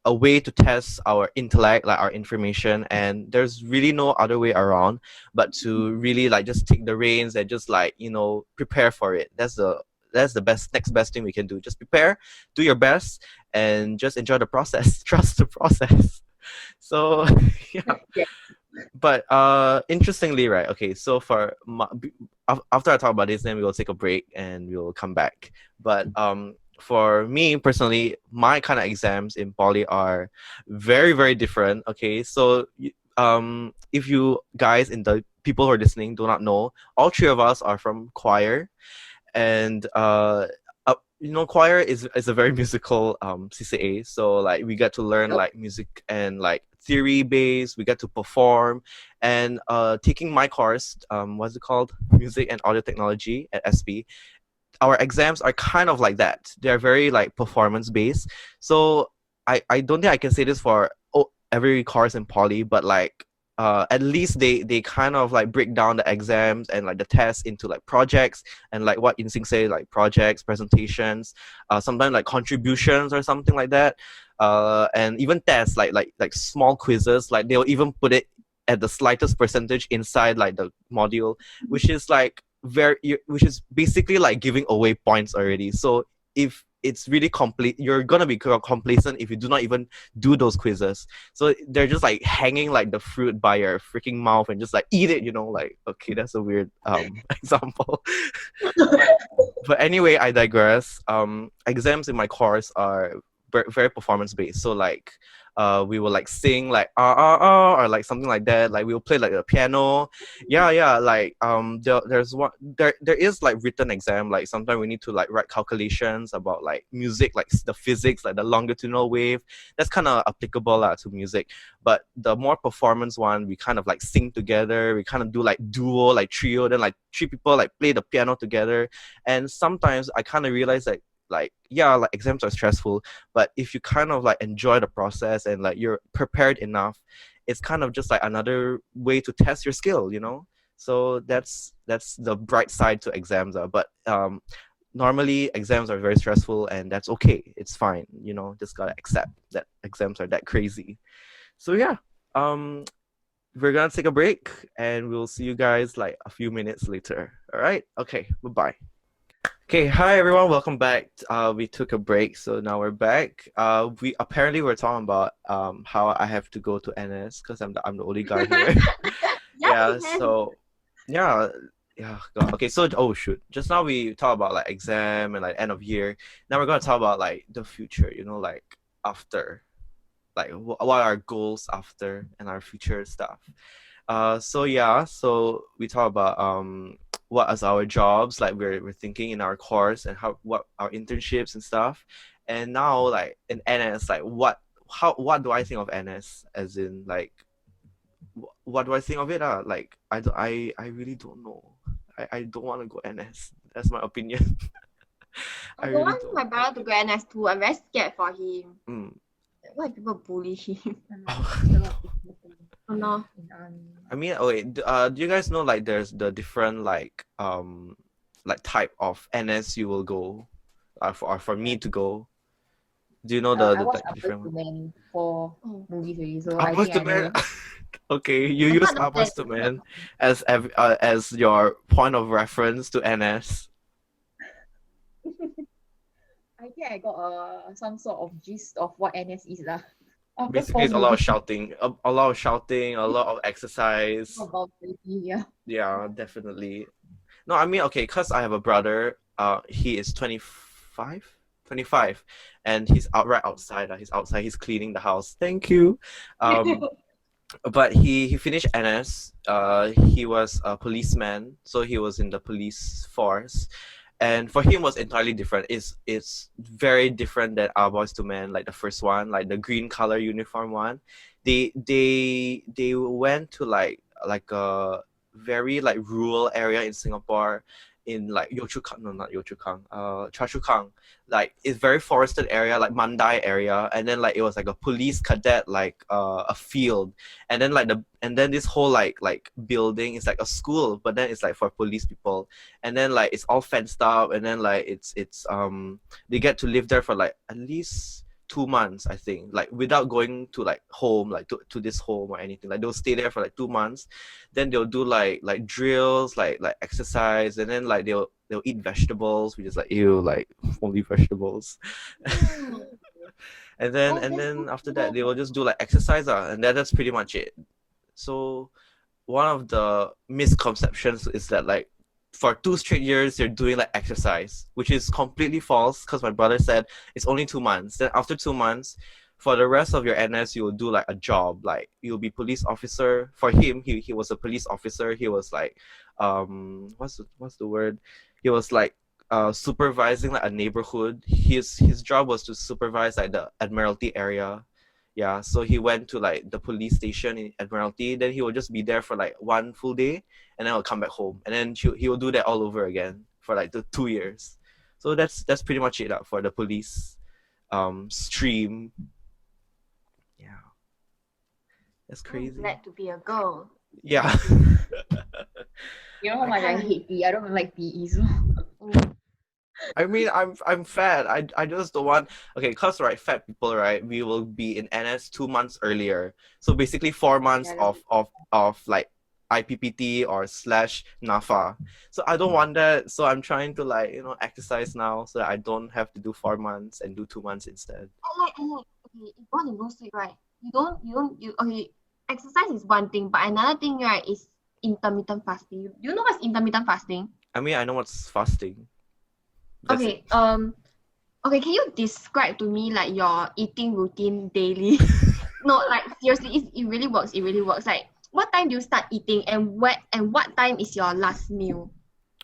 a way to test our intellect, like our information, and there's really no other way around but to really like just take the reins and just like prepare for it. That's the next best thing we can do. Just prepare, do your best, and just enjoy the process. Trust the process. So yeah. But interestingly, right? Okay, so after I talk about this, then we will take a break and we will come back. But for me personally, my kind of exams in poly are very very different. Okay, so if you guys in the people who are listening do not know, all 3 of us are from choir, and choir is a very musical CCA. So like we get to learn like music and like theory based. We get to perform, and taking my course, what's it called, music and audio technology at SP. Our exams are kind of like that. They're very like performance based. So I don't think I can say this for every course in poly, but like at least they kind of like break down the exams and like the tests into like projects, and like what Ying Hsing say, like projects, presentations, sometimes like contributions or something like that, and even tests like small quizzes. Like they'll even put it at the slightest percentage inside like the module, which is like which is basically like giving away points already. So if it's really complete, you're gonna be complacent if you do not even do those quizzes. So they're just like hanging like the fruit by your freaking mouth and just like eat it, like, okay, that's a weird example. But anyway, I digress. Exams in my course are very performance based. So like we will like sing like or like something like that. Like we'll play like the piano. Yeah, like there is like written exam. Like sometimes we need to like write calculations about like music, like the physics, like the longitudinal wave. That's kind of applicable to music. But the more performance one, we kind of like sing together. We kind of do like duo, like trio, then like three people like play the piano together. And sometimes I kind of realize that like exams are stressful, but if you kind of like enjoy the process and like you're prepared enough, it's kind of just like another way to test your skill. So that's the bright side to exams but normally exams are very stressful, and that's okay, it's fine, just gotta accept that exams are that crazy. So yeah, we're gonna take a break and we'll see you guys like a few minutes later. All right, okay, bye. Okay, hi everyone, welcome back. We took a break, so now we're back. We apparently were talking about how I have to go to NS because I'm the only guy here. Yeah, so yeah, God. Okay, so oh shoot, just now we talked about like exam and like end of year. Now we're gonna talk about like the future. Like after, like what are our goals after and our future stuff. So we talk about what is our jobs, like we're thinking in our course, and what our internships and stuff. And now like in NS, like what do I think of NS, as in like what do I think of it? Like I really don't know. I don't want to go NS. That's my opinion. I I don't really want my don't. brother to go NS too. I'm very scared for him. Mm. Why people bully him? Oh, Oh no. I mean, oh wait, do you guys know like there's the different like type of NS you will go, for me to go? Do you know I the watched like Uppers different to one? Men for Oh. movies already, so I Uppers think to I man. know. Okay, you I'm use not the Uppers best. to man as your point of reference to NS. I think I got some sort of gist of what NS is lah. After Basically, four it's a lot of movies shouting, a lot of shouting, a lot of exercise. about 30, yeah. Yeah, definitely. No, I mean, okay, cause I have a brother. He is 25, 25, and he's right outside. He's outside. He's cleaning the house. Thank you. Um, but he finished NS. He was a policeman, so he was in the police force, and for him was entirely different. It's very different than Our Boys to Men, like the first one, like the green color uniform one. They went to like a very like rural area in Singapore, in like Yio Chu Kang, no, not Yio Chu Kang, Choa Chu Kang. Like it's very forested area, like Mandai area, and then like it was like a police cadet, like a field, and then this whole like building is like a school, but then it's like for police people, and then like it's all fenced up, and then like it's they get to live there for like at least 2 months, I think, like without going to like home, like to this home or anything. Like they'll stay there for like 2 months, then they'll do like drills, like exercise, and then like they'll eat vegetables, which is like ew, like only vegetables. and then Oh, and that's then so after that they cool. will just do like exercise, and that's pretty much it. So one of the misconceptions is that like for 2 straight years you're doing like exercise, which is completely false, because my brother said it's only 2 months. Then after 2 months, for the rest of your NS, you will do like a job, like you'll be police officer. For him, he was a police officer. He was like what's the word? He was like supervising like a neighborhood. His job was to supervise like the Admiralty area. Yeah, so he went to like the police station in Admiralty. Then he will just be there for like one full day, and then he'll come back home, and then he will do that all over again for like the 2 years. So that's pretty much it for the police stream. Yeah. It's I'm crazy. glad to be a girl. Yeah. You know how much I hate PE. I don't even like PE. So. I mean, I'm fat. I just don't want. Okay, cause right, fat people, right, we will be in NS 2 months earlier. So basically 4 months Yeah, of like IPPT or slash NAFA. So I don't want that. So I'm trying to like exercise now so that I don't have to do 4 months and do 2 months instead. Okay, if you want to lose weight, right? Okay, exercise is one thing, but another thing, right, is intermittent fasting. Do you know what's intermittent fasting? I mean, I know what's fasting. That's it. Okay, can you describe to me like your eating routine daily? No, like seriously, it really works. It really works. Like, what time do you start eating, and what time is your last meal?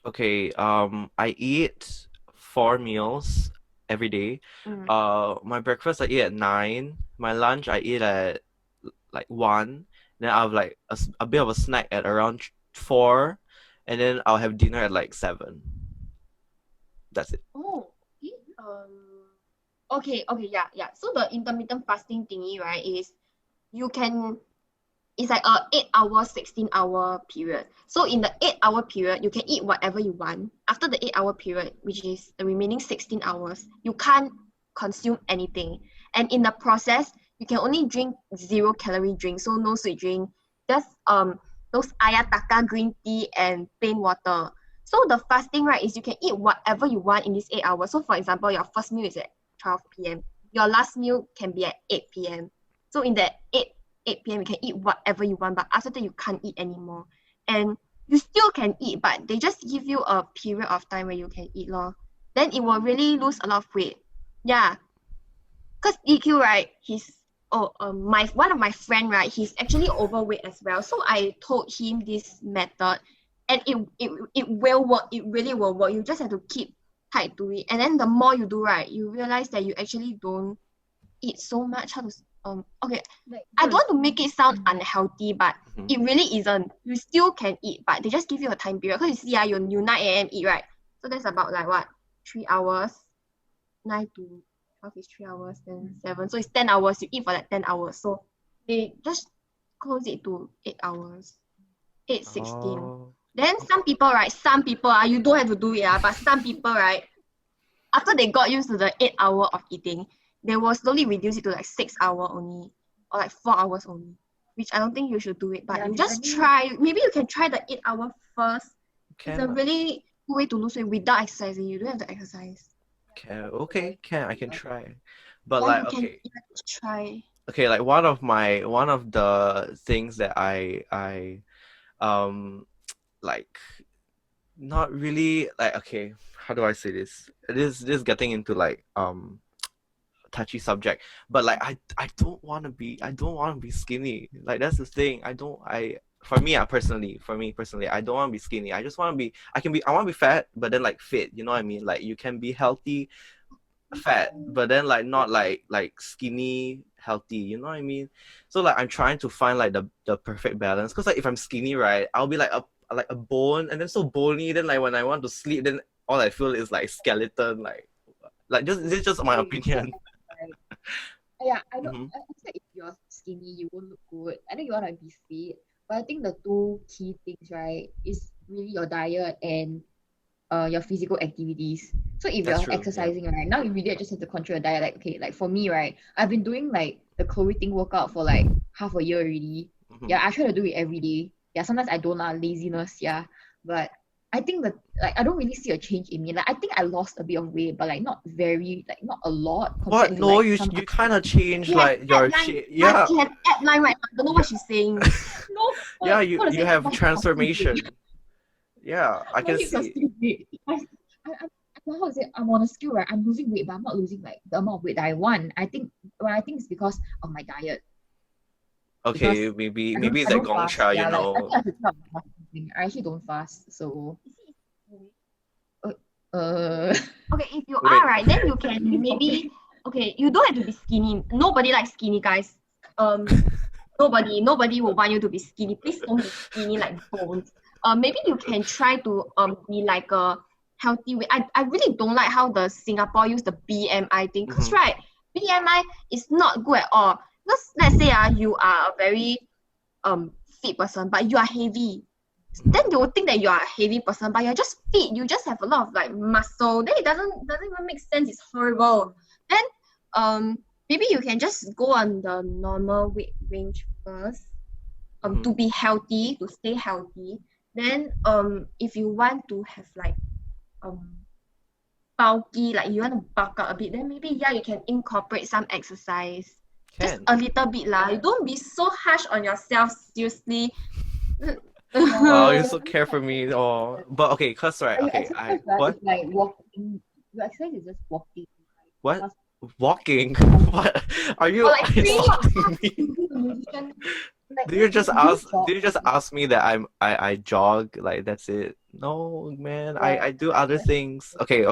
Okay, I eat 4 meals every day. Mm. My breakfast I eat at 9. My lunch I eat at like 1. Then I'll have like a bit of a snack at around 4, and then I'll have dinner at like 7. That's it. Oh, okay. Okay, yeah. So the intermittent fasting thingy, right, is you can it's like a 8 hour, 16-hour period. So in the 8 hour period, you can eat whatever you want. After the 8 hour period, which is the remaining 16 hours, you can't consume anything. And in the process, you can only drink 0 calorie drink, so no sweet drink, just those ayataka green tea and plain water. So the fasting, right, is you can eat whatever you want in these 8 hours. So for example, your first meal is at 12 p.m. Your last meal can be at 8 p.m. So in that 8 p.m. you can eat whatever you want, but after that you can't eat anymore. And you still can eat, but they just give you a period of time where you can eat lor. Then it will really lose a lot of weight. Yeah. Because EQ, right, my one of my friend, right, he's actually overweight as well. So I told him this method, and it will work. It really will work. You just have to keep tight to it. And then the more you do, right, you realize that you actually don't eat so much. Okay, like, I don't want to make it sound unhealthy, but Mhm. it really isn't. You still can eat, but they just give you a time period. Because you see, you 9 a.m. eat, right? So that's about like what? 3 hours? 9 to 12 is 3 hours, then 7. So it's 10 hours. You eat for like 10 hours. So they just close it to 8 hours. 8:16. Oh. Then some people, you don't have to do it, but some people, right, after they got used to the 8 hour of eating, they will slowly reduce it to like 6 hour only, or like 4 hours only, which I don't think you should do it. But Yeah, you just depending- try. Maybe you can try the 8 hour first. It's a Can really good way to lose weight without exercising. You don't have to exercise. okay, I can try. But Yeah, like you can okay. try. Okay, like one of the things that I um like not really like, okay, how do I say this? This is getting into like touchy subject, but like I don't want to be skinny. Like that's the thing. I for me, personally, I don't want to be skinny. I just want to be I want to be fat, but then like fit, you know what I mean? Like you can be healthy fat, but then like not like skinny healthy, you know what I mean? So like I'm trying to find like the perfect balance, because like if I'm skinny, right, I'll be like a bone, and then so bony, then like when I want to sleep, then all I feel is like skeleton, like just this is just my opinion. Right. Yeah, I know. Hmm. I said if you're skinny, you won't look good. I know you want to be fit, but I think the two key things, right, is really your diet and your physical activities. So if That's you're true. Yeah. exercising, right, now you really just have to control your diet. Like, okay, like for me, right, I've been doing like the Chloe thing workout for like half a year already. Mhm. Yeah, I try to do it every day. Yeah, sometimes I don't laziness, yeah. But I think that like I don't really see a change in me. Like I think I lost a bit of weight, but like not very, like not a lot What? compared to No, like you some you kind of changed She has like your line. shape. Yeah, She has line right now. I don't know what she's saying. no, yeah. but You what to you say, have my hips are still big. transformation. Yeah, I My can hips are see. still big. How to say, I'm on a scale, right? I'm losing weight, but I'm not losing like the amount of weight that I want. I think it's because of my diet. Okay, Because maybe I it's a don't fast. gongcha, you Yeah, like I know. think I should stop fasting. I actually don't fast. So uh Okay, if you Wait. are right, then you can maybe you don't have to be skinny. Nobody likes skinny guys. Nobody will want you to be skinny. Please don't be skinny like bones. Maybe you can try to be like a healthy weight. I really don't like how the Singapore use the BMI thing. Cause Mhm. right, BMI is not good at all. Because let's say you are a very fit person, but you are heavy. Then they will think that you are a heavy person, but you're just fit. You just have a lot of like muscle. Then it doesn't even make sense. It's horrible. Then maybe you can just go on the normal weight range first. To be healthy, to stay healthy. Then if you want to have like bulky, like you want to bulk out a bit, then maybe you can incorporate some exercise. Just a little bit lah. You don't be so harsh on yourself, seriously. Wow, you're so care for me. Oh, but okay, cause right, okay, what? It's like walking. Your exercise is just walking. What? Walking? What? Are you like insulting me? Like, Do you just ask me that I jog, like that's it? No, man, I do other things. Okay.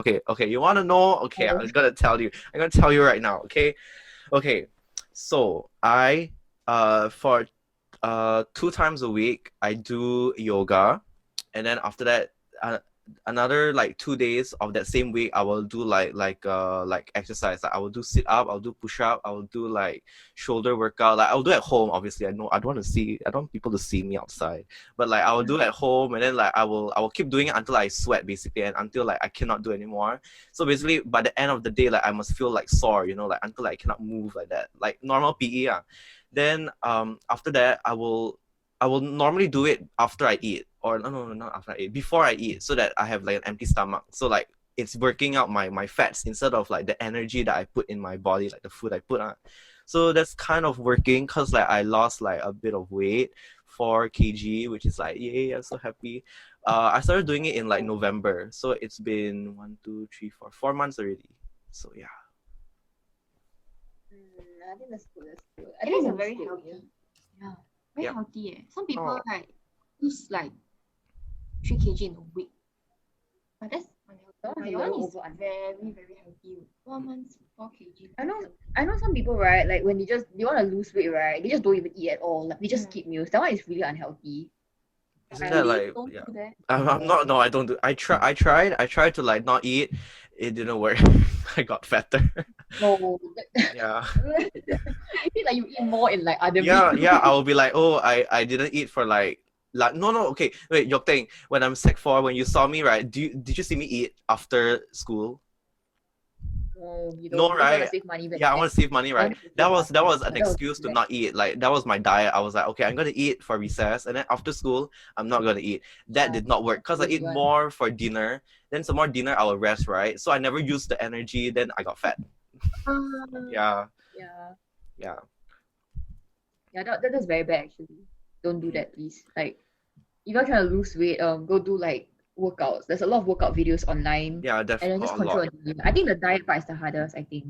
You wanna know? Okay, I'm gonna tell you. I'm gonna tell you right now, okay? Okay. So I for 2 times a week I do yoga, and then after that another like 2 days of that same week I will do like exercise. Like I will do sit up, I'll do push up, I will do like shoulder workout. Like I'll do at home, obviously. I don't want people to see me outside, but like I will do at home, and then like I will keep doing it until I sweat, basically, and until like I cannot do anymore. So basically by the end of the day, like I must feel like sore, like until I cannot move, like that, like normal PE. Then after that I will normally do it after I eat, or no, not after I eat, before I eat, so that I have like an empty stomach. So like it's working out my fats instead of like the energy that I put in my body, like the food I put on. So that's kind of working, because like I lost like a bit of weight, 4 kg, which is like, yay, I'm so happy. I started doing it in like November, so it's been 4 months already. So yeah. I think that's good. I think it's very healthy. Yeah. Very healthy. Some people like lose like 3 kg in a week. But that's unhealthy. Your one is very, very healthy. 4 months, 4 kg. I know some people, right? Like when they want to lose weight, right? They just don't even eat at all. Like they just skip meals. That one is really unhealthy. Isn't that like, yeah. I'm not. No, I don't do. I tried to like not eat. It didn't work. I got fatter. No. Yeah. I feel like you eat more in like other Yeah. I will be like, oh, I didn't eat for like no. Okay, wait, Yok Teng. When I'm Sec 4, when you saw me, right? Did you see me eat after school? No, you don't. No, right? Want to save money, I want to save money, right? That was an excuse to not eat. Like that was my diet. I was like, okay, I'm gonna eat for recess, and then after school, I'm not gonna eat. That did not work, because I eat more for dinner. Then some more dinner, I will rest, right? So I never used the energy. Then I got fat. Yeah. That is very bad, actually. Don't do that, please. Like, if you're trying to lose weight, go do like workouts. There's a lot of workout videos online. Yeah, definitely. And then just control it. I think the diet part is the hardest, I think.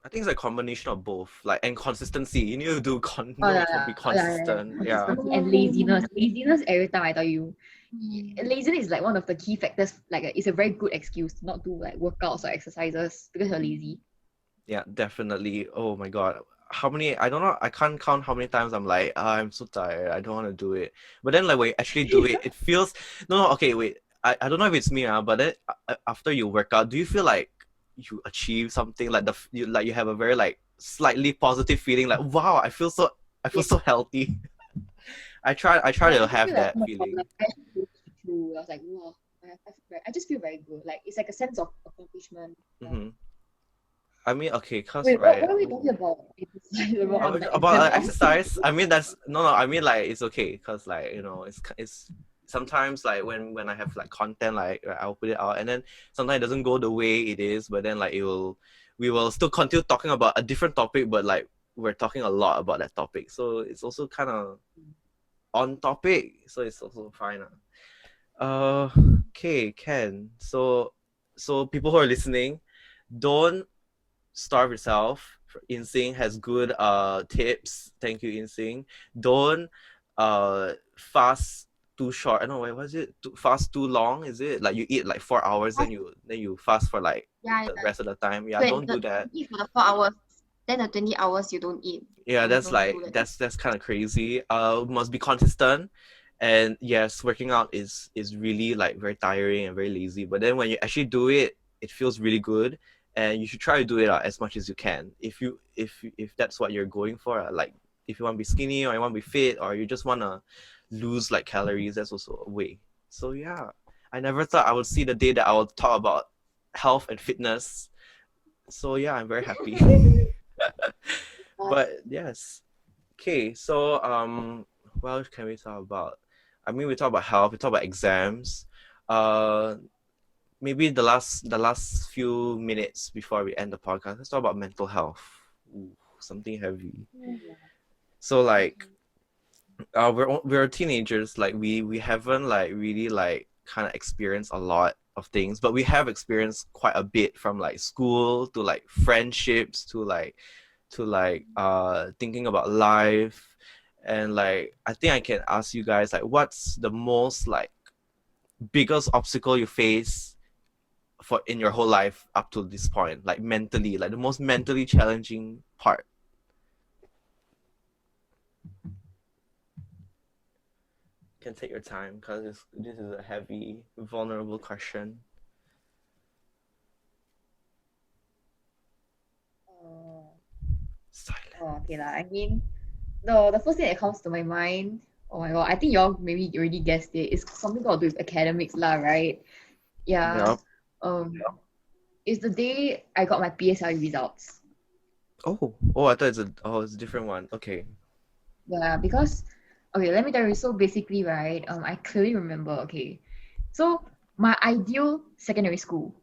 I think it's a combination of both, like, and consistency. You need to do be consistent. Yeah. And laziness. Laziness every time, I tell you. Laziness is like one of the key factors. Like it's a very good excuse to not do like workouts or exercises because you're lazy. Yeah, definitely. Oh my god. How many, I don't know, I can't count how many times I'm like, I'm so tired, I don't want to do it. But then like when you actually do it, it feels, no, okay, wait. I don't know if it's me, but then after you work out, do you feel like you achieve something, like you have a very like slightly positive feeling, like wow, I feel so healthy. I try to have that feeling. I was like, wow, I just feel very good. Like it's like a sense of accomplishment. Mm-hmm. I mean, okay, cause wait, right. What are we talking about? About exercise. I mean, that's no. I mean, like it's okay, cause like it's sometimes like when I have like content, like I'll put it out, and then sometimes it doesn't go the way it is, but then like we will still continue talking about a different topic, but like we're talking a lot about that topic, so it's also kind of on topic, so it's also fine. Okay, Ken. So people who are listening, don't starve yourself. Ying Hsing has good tips. Thank you, Ying Hsing. Don't fast too short. I don't know, what is it? Fast too long, is it? Like you eat like 4 hours, then you fast for like the rest of the time. Yeah, don't do that. Eat for the 4 hours, then the 20 hours you don't eat. Yeah, that's like that's kind of crazy. Must be consistent. And yes, working out is really like very tiring and very lazy. But then when you actually do it, it feels really good. And you should try to do it as much as you can. If that's what you're going for, like if you want to be skinny or you want to be fit or you just want to lose like calories, that's also a way. So yeah, I never thought I would see the day that I will talk about health and fitness. So yeah, I'm very happy. But yes. Okay, so what else can we talk about? I mean, we talk about health, we talk about exams. Uh, maybe the last few minutes before we end the podcast, let's talk about mental health. Ooh, something heavy. So like, we're teenagers. Like we haven't like really like kind of experienced a lot of things, but we have experienced quite a bit from like school to like friendships to like thinking about life. And like I think I can ask you guys like what's the most like biggest obstacle you face for in your whole life up to this point, like mentally, like the most mentally challenging part. You can take your time because this is a heavy, vulnerable question. Silent. Okay lah. I mean, the first thing that comes to my mind, oh my god, I think y'all maybe already guessed it. It's something got to do with academics lah, right? Yeah. Yep. Um, it's the day I got my PSLE results. Oh, I thought it's a different one. Okay. Yeah, because okay, let me tell you. So basically, right, I clearly remember. Okay, so my ideal secondary school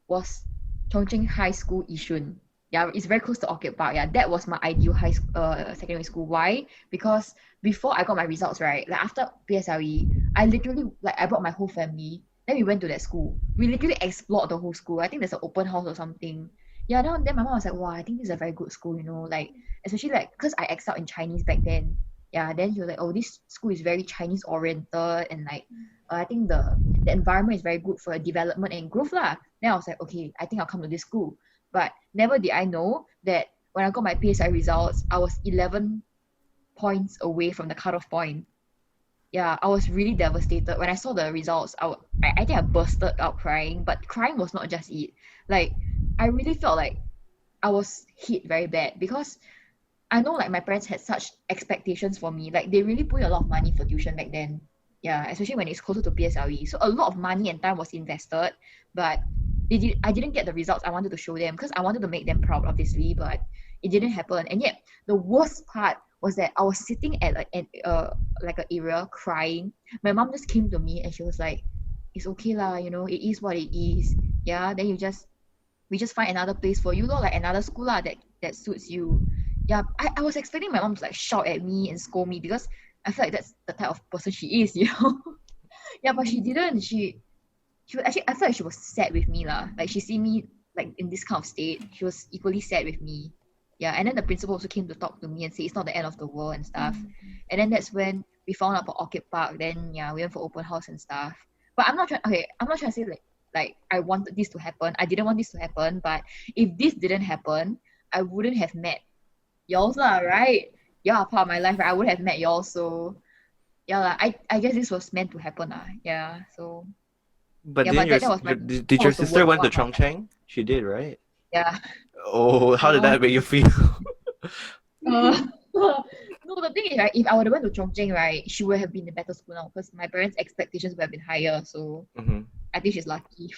was Chongqing High School Yishun. Yeah, it's very close to Orchid Park. Yeah, that was my ideal secondary school. Why? Because before I got my results, right, like after PSLE, I literally like I brought my whole family. Then we went to that school. We literally explored the whole school. I think there's an open house or something. Yeah, then my mom was like, wow, I think this is a very good school, like especially like because I excelled in Chinese back then. Yeah, then he was like, oh, this school is very Chinese oriented and like I think the environment is very good for development and growth lah. Then I was like, okay, I think I'll come to this school. But never did I know that when I got my PSI results, I was 11 points away from the cutoff point. Yeah, I was really devastated when I saw the results. I think I bursted out crying, but crying was not just it. Like I really felt like I was hit very bad because I know like my parents had such expectations for me. Like they really put a lot of money for tuition back then. Yeah, especially when it's closer to PSLE. So a lot of money and time was invested, but I didn't get the results I wanted to show them because I wanted to make them proud, obviously, but it didn't happen. And yet the worst part was that I was sitting at like an area crying. My mom just came to me and she was like, "It's okay lah, it is what it is. Yeah, then we just find another place for you, like another school lah that suits you." Yeah, I was expecting my mom to like shout at me and scold me because I feel like that's the type of person she is, Yeah, but she didn't. She was actually I felt like she was sad with me lah. Like she see me like in this kind of state, she was equally sad with me. Yeah, and then the principal also came to talk to me and say it's not the end of the world and stuff. And then that's when we found out about Orchid Park. Then yeah, we went for open house and stuff. But I'm not trying to say like I wanted this to happen. I didn't want this to happen. But if this didn't happen, I wouldn't have met y'all lah, right? Y'all are part of my life, right? I would have met y'all. So yeah, lah, I guess this was meant to happen. Yeah. So But yeah, didn't but that was my did your sister went to Chongqing? She did, right? yeah. Oh, how did that make you feel? No, the thing is, right, if I would have went to Chongqing, right, she would have been in a better school now because my parents' expectations would have been higher. So I think she's lucky.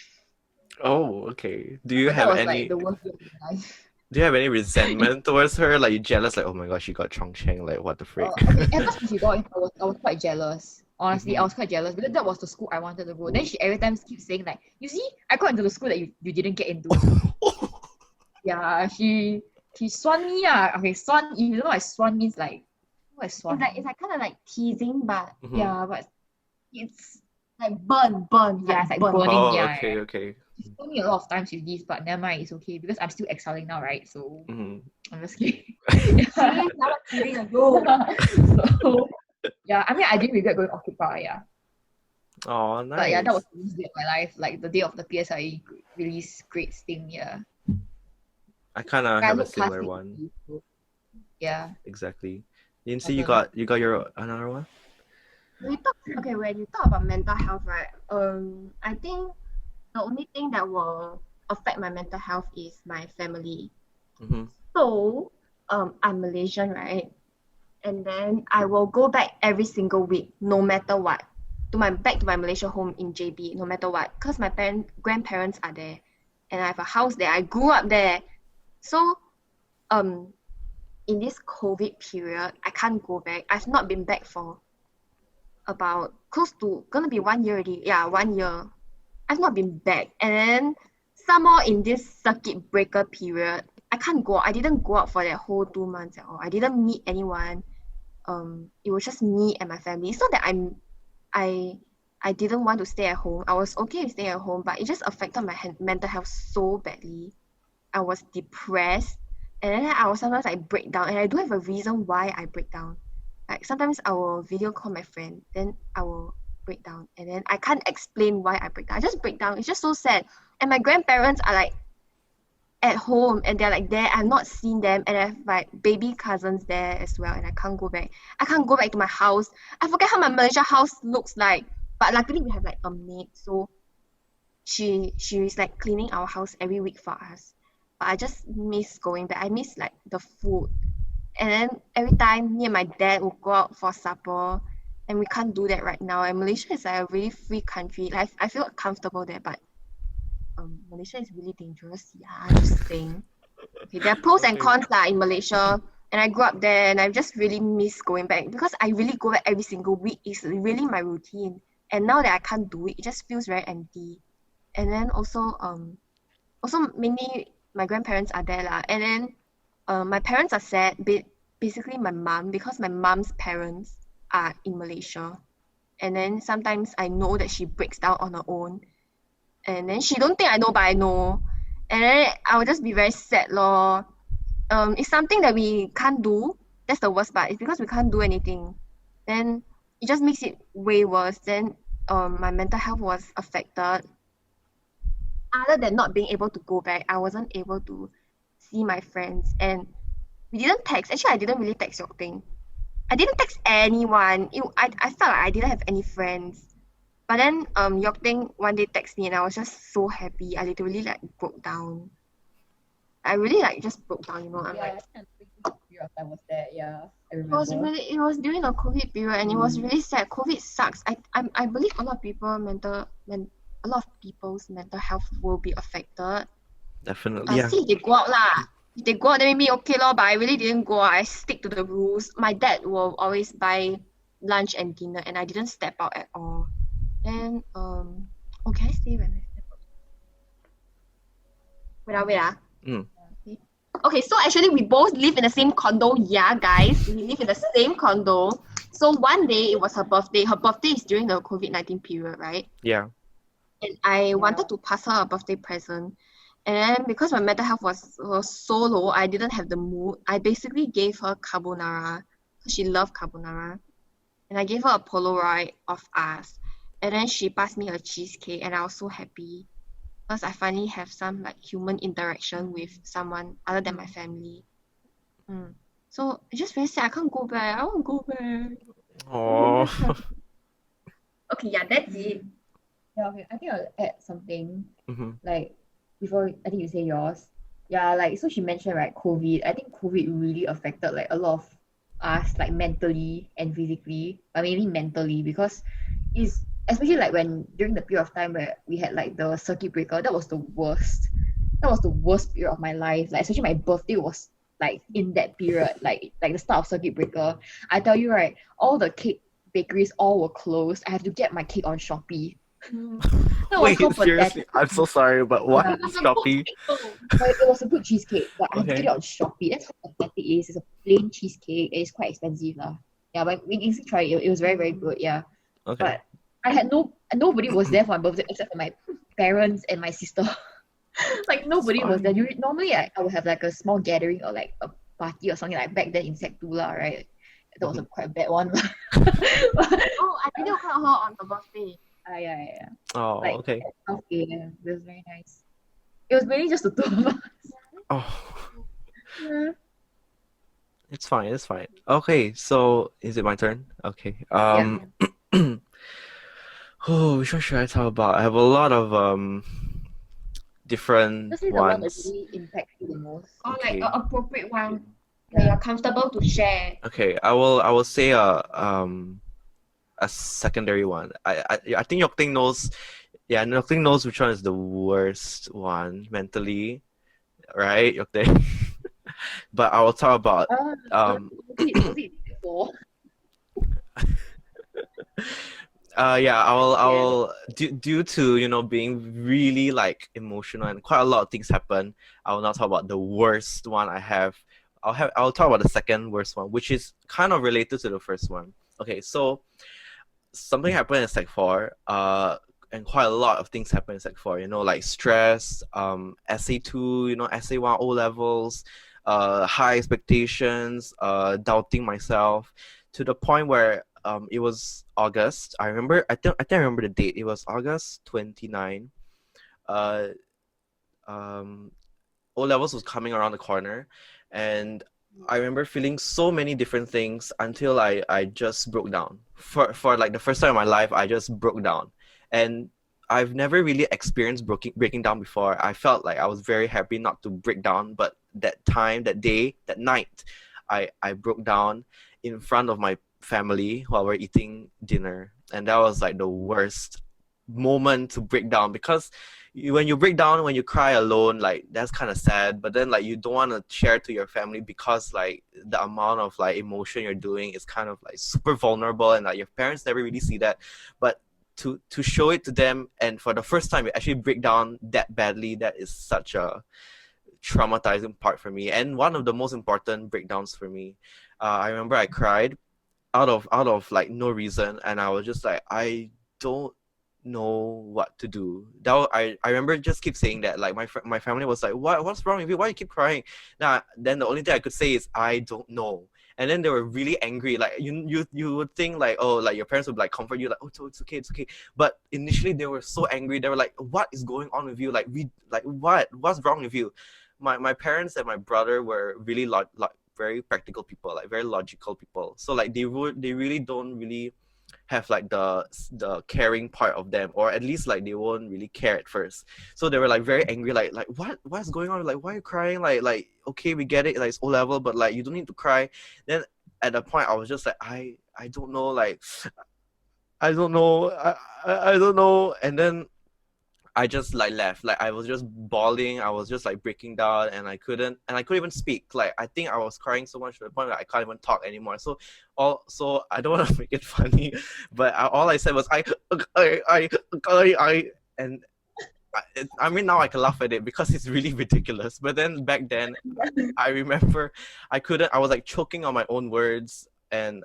Oh, okay. Do you But have that was any like the worst year of my life. do you have any resentment towards her? Like you jealous, like, oh my gosh, she got Chongqing, like what the frick? Okay, at first when she got in, I was quite jealous. Honestly, I was quite jealous because that was the school I wanted to go. Then she every time keeps saying like, you see, I got into the school that you didn't get into. Yeah, she swan me. Okay, swan. If you don't know what swan means, like what is swan? It's like kind of like teasing, but Yeah, but it's like burn. yeah, it's like burning. Oh, Yeah, okay, yeah. okay. She told me a lot of times with this, but never mind, it's okay because I'm still excelling now, right? So I'm just kidding. now what teasing you? So yeah, I mean I didn't regret going Occupy, yeah. Oh, nice. But yeah, that was the worst day of my life, like the day of the PSIE release grades thing, yeah. I kind of I have a look past similar it, one. so, yeah. Exactly. Ying Hsing, you got your another one? When you talk about mental health, right? I think the only thing that will affect my mental health is my family. So, I'm Malaysian, right? and then I will go back every single week, no matter what, back to my Malaysia home in JB, no matter what, because my grandparents are there, and I have a house there. I grew up there, so in this COVID period, I can't go back. I've not been back for about close to gonna be 1 year already. Yeah, 1 year. I've not been back, and then some more in this circuit breaker period, I can't go. I didn't go out for that whole 2 months at all. I didn't meet anyone. It was just me and my family. It's not that I didn't want to stay at home. I was okay with staying at home, but it just affected my mental health so badly. I was depressed, and then I will sometimes like break down, and I don't have a reason why I break down. Like sometimes I will video call my friend, then I will break down, and then I can't explain why I break down. I just break down. It's just so sad. And my grandparents are like at home, and they're like there. I've not seen them, and I have my baby cousins there as well, and I can't go back. I can't go back to my house. I forget how my Malaysia house looks like, but luckily we have like a maid, so she is like cleaning our house every week for us. But I just miss going back. I miss like the food, and then every time me and my dad will go out for supper, and we can't do that right now. And Malaysia is like a really free country. Like I feel comfortable there, but Malaysia is really dangerous. Yeah, just saying. Okay, there are pros and cons in Malaysia, and I grew up there, and I just really miss going back because I really go back every single week. It's really my routine, and now that I can't do it, it just feels very empty. And then also mainly my grandparents are there lah, and then my parents are sad. Basically my mom, because my mom's parents are in Malaysia, and then sometimes I know that she breaks down on her own, and then she don't think I know, but I know, and then I will just be very sad lor. It's something that we can't do. That's the worst part. It's because we can't do anything. Then it just makes it way worse. Then my mental health was affected. Other than not being able to go back, I wasn't able to see my friends, and we didn't text. Actually, I didn't really text Yok Ting. I didn't text anyone. I felt like I didn't have any friends. But then Yok Ting one day texted me, and I was just so happy. I literally like broke down. I really like just broke down, you know. I'm like, I think period of time was there. Yeah, I remember. it was during the COVID period, and it was really sad. COVID sucks. I believe a lot of people's mental health will be affected. Definitely, yeah. See if they go out lah. If they go out, then maybe okay lor. But I really didn't go out. I stick to the rules. My dad will always buy lunch and dinner, and I didn't step out at all. And can I say when I step out? Wait. Okay, so actually we both live in the same condo. Yeah, guys, we live in the same condo. So one day it was her birthday. Her birthday is during the COVID-19 period, right? Yeah. And I wanted to pass her a birthday present. And then because my mental health was so low, I didn't have the mood. I basically gave her carbonara. She loved carbonara. And I gave her a Polaroid of us. And then she passed me a cheesecake, and I was so happy. Because I finally have some like human interaction with someone other than my family. So it's just very sad. I can't go back. I want to go back. Oh. Okay, yeah, that's it. Yeah, okay. I think I'll add something. Mm-hmm. Like before, I think you say yours. Yeah, like so she mentioned right, COVID. I think COVID really affected like a lot of us, like mentally and physically, but mainly mentally, because it's especially like when during the period of time where we had like the circuit breaker. That was the worst. That was the worst period of my life. Like especially my birthday was like in that period, like the start of circuit breaker. I tell you right, all the cake bakeries all were closed. I have to get my cake on Shopee. Wait, seriously? I'm so sorry, but what? Yeah. Shopee? But it was a good cheesecake, but I have to Okay. get it on Shopee. That's how pathetic it is. It's a plain cheesecake. It's quite expensive lah. Yeah, but we can try it. It was very, very good. Yeah, Okay. but I had nobody was there for my birthday except for my parents and my sister. Like nobody was there. Normally I would have like a small gathering or like a party or something like back then in Sec 2 lah, right? That was a quite bad one. Oh, I video called her on her birthday. Yeah. Oh, Like, okay. Okay, yeah, it was very nice. It was really just the two of us. Oh, Yeah. it's fine. It's fine. Okay, so is it my turn? Okay. Oh, which one should I talk about? I have a lot of different Just say the one that ones. really impacts you the most. Or Okay. like an appropriate one. When you're comfortable to share. Okay, I will say a secondary one. I think Yokting knows. Yeah, Yokting knows which one is the worst one mentally, right, Yokting? But I will talk about um Was it before? yeah, I Yeah. will due to being really like emotional and quite a lot of things happen. I will not talk about the worst one I have. I'll talk about the second worst one, which is kind of related to the first one. Okay, so something happened in Sec 4, and quite a lot of things happened in Sec 4, like stress, SA2, SA1 O levels, high expectations, doubting myself, to the point where it was August. I think I remember the date. It was August 29. Uh, um, O levels was coming around the corner, and I remember feeling so many different things until I just broke down. For like the first time in my life, I just broke down, and I've never really experienced breaking down before. I felt like I was very happy not to break down, but that time, that day, that night, I broke down in front of my family while we're eating dinner, and that was like the worst moment to break down, because when you break down, when you cry alone, like that's kind of sad, but then like you don't want to share to your family because like the amount of like emotion you're doing is kind of like super vulnerable, and like your parents never really see that. But to show it to them, and for the first time you actually break down that badly, that is such a traumatizing part for me, and one of the most important breakdowns for me. I remember I cried out of like no reason, and I was just like, I don't know what to do. I remember just keep saying that. Like my family was like, what's wrong with you? Why you keep crying? Now then the only thing I could say is I don't know. And then they were really angry. Like you would think like, oh, like your parents would like comfort you, like, oh, it's okay, it's okay. But initially they were so angry. They were like, what is going on with you? Like what's wrong with you? My parents and my brother were really like very practical people, like very logical people. So like they really don't really have like the caring part of them, or at least like they won't really care at first. So they were like very angry, like what's going on, like why are you crying, like okay, we get it, like it's O level, but like you don't need to cry. Then at that point I was just like, I don't know, like I don't know, I don't know. And then I just like left. Like I was just bawling. I was just like breaking down, and I couldn't even speak. Like I think I was crying so much to the point where I can't even talk anymore. So I don't want to make it funny, but all I said was I, and I mean now I can laugh at it because it's really ridiculous. But then back then, I remember I couldn't. I was like choking on my own words, and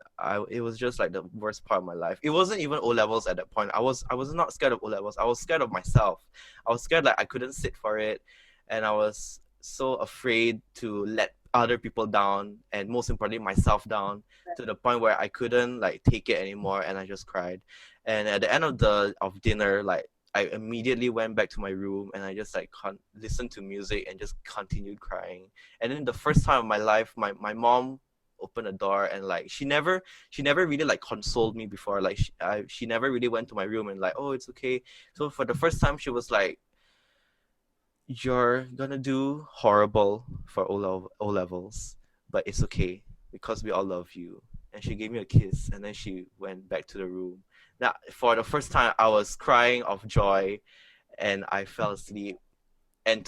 it was just like the worst part of my life. It wasn't even O levels at that point. I was not scared of O levels. I was scared of myself. I was scared like I couldn't sit for it, and I was so afraid to let other people down, and most importantly myself down, to the point where I couldn't like take it anymore, and I just cried. And at the end of dinner, like I immediately went back to my room, and I just like listened to music and just continued crying. And then the first time of my life, my mom opened the door, and like she never really like consoled me before. Like she never really went to my room and like, oh, it's okay. So for the first time she was like, you're gonna do horrible for O levels, but it's okay because we all love you. And she gave me a kiss, and then she went back to the room. Now for the first time I was crying of joy, and I fell asleep. And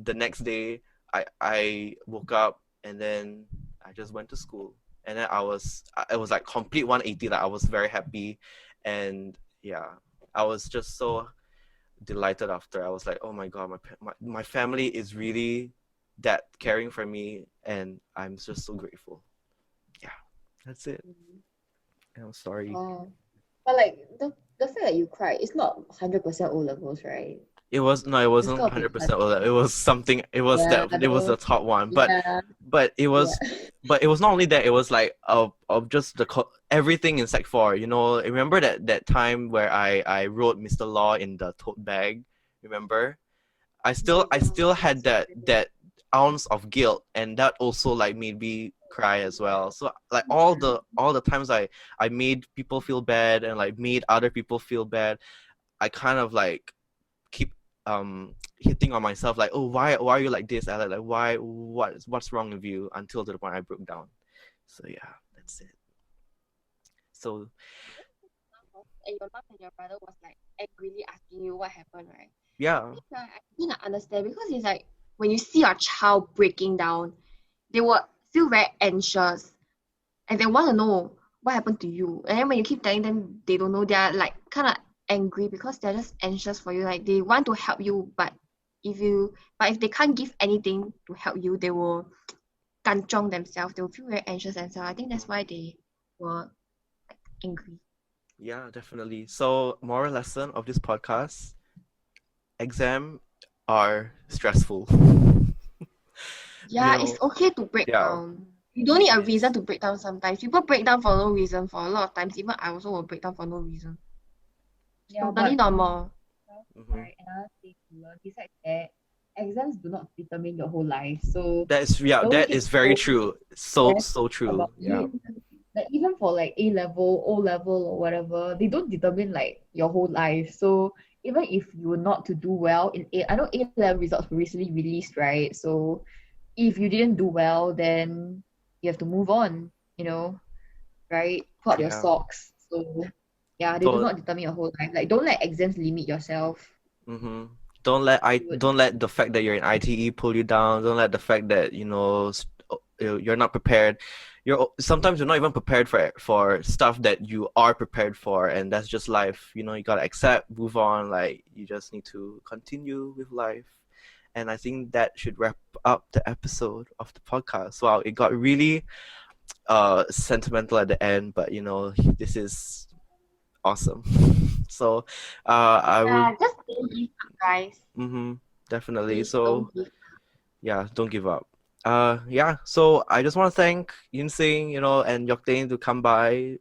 the next day I woke up, and then I just went to school. And then it was like complete 180. Like I was very happy, and yeah, I was just so delighted after. I was like, oh my god, my family is really that caring for me, and I'm just so grateful. Yeah, that's it. I'm sorry. Oh. But like the fact that you cried, it's not 100% O levels, right? It was no, it It's wasn't gotta be 100% OLED. It was something. It was yeah, that. It was the top one. But yeah, but it yeah. was but it was not only that. It was like of just everything in Sec 4. Remember that time where I wrote Mr. Law in the tote bag. Remember? I still had that ounce of guilt, and that also like made me cry as well. So like all the times I made people feel bad, and like made other people feel bad, I kind of like keep hitting on myself like, oh, why are you like this, Alec? Like, what's wrong with you? Until to the point I broke down. So yeah, that's it. So And your mom and your brother was like angrily asking you what happened, right? yeah, I think I understand because it's like when you see your child breaking down, they will feel very anxious and they want to know what happened to you. And then when you keep telling them they don't know, they're like kind of angry because they're just anxious for you. Like they want to help you, but if they can't give anything to help you, they will kanchong themselves. They will feel very anxious and so I think that's why they were like, angry. yeah, definitely. So moral lesson of this podcast: exam are stressful. Yeah, it's okay to break Yeah, down. You don't need a it reason is. to break down sometimes. People break down for no reason for a lot of times. Even I also will break down for no reason. It's Yeah, totally but normal. Mhm. right, another thing to learn besides that, exams do not determine your whole life. So don't That get is very so true. stressed So true. about Yeah. it. Like even for like A level, O level or whatever, they don't determine like your whole life. So even if you were not to do well in A, I know A level results were recently released, right? So if you didn't do well, then you have to move on, right? Pull up your Yeah. socks. So yeah, they do Don't not determine your whole life. Like don't let exams limit yourself. mm-hmm. You would Don't let the fact that you're in ITE pull you down. Don't let the fact that you're not prepared. Sometimes you're not even prepared for stuff that you are prepared for, and that's just life. You gotta accept, move on. Like you just need to continue with life. And I think that should wrap up the episode of the podcast. Wow, it got really sentimental at the end, but this is awesome. So I will. Yeah, just don't give up, guys. Mm-hmm, definitely. Please don't So give yeah, don't give up. Yeah. So I just want to thank Ying Hsing, and Yoktain to come by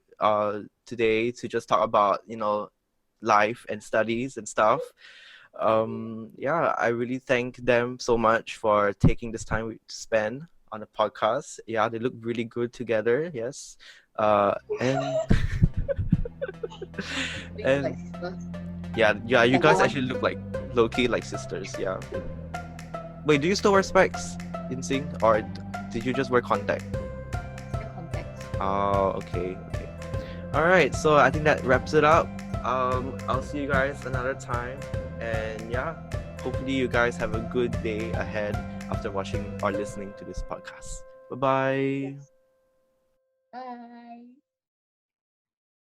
today to just talk about life and studies and stuff. Yeah, I really thank them so much for taking this time to spend on the podcast. Yeah, they look really good together. Yes. And they look like and sisters. yeah, you Like they guys want actually look like low key like sisters. Yeah. Wait, do you still wear specs, Insing, or did you just wear contact? their context. Oh, okay, okay. All right, so I think that wraps it up. I'll see you guys another time, and yeah, hopefully you guys have a good day ahead after watching or listening to this podcast. Bye bye. Yes. Bye.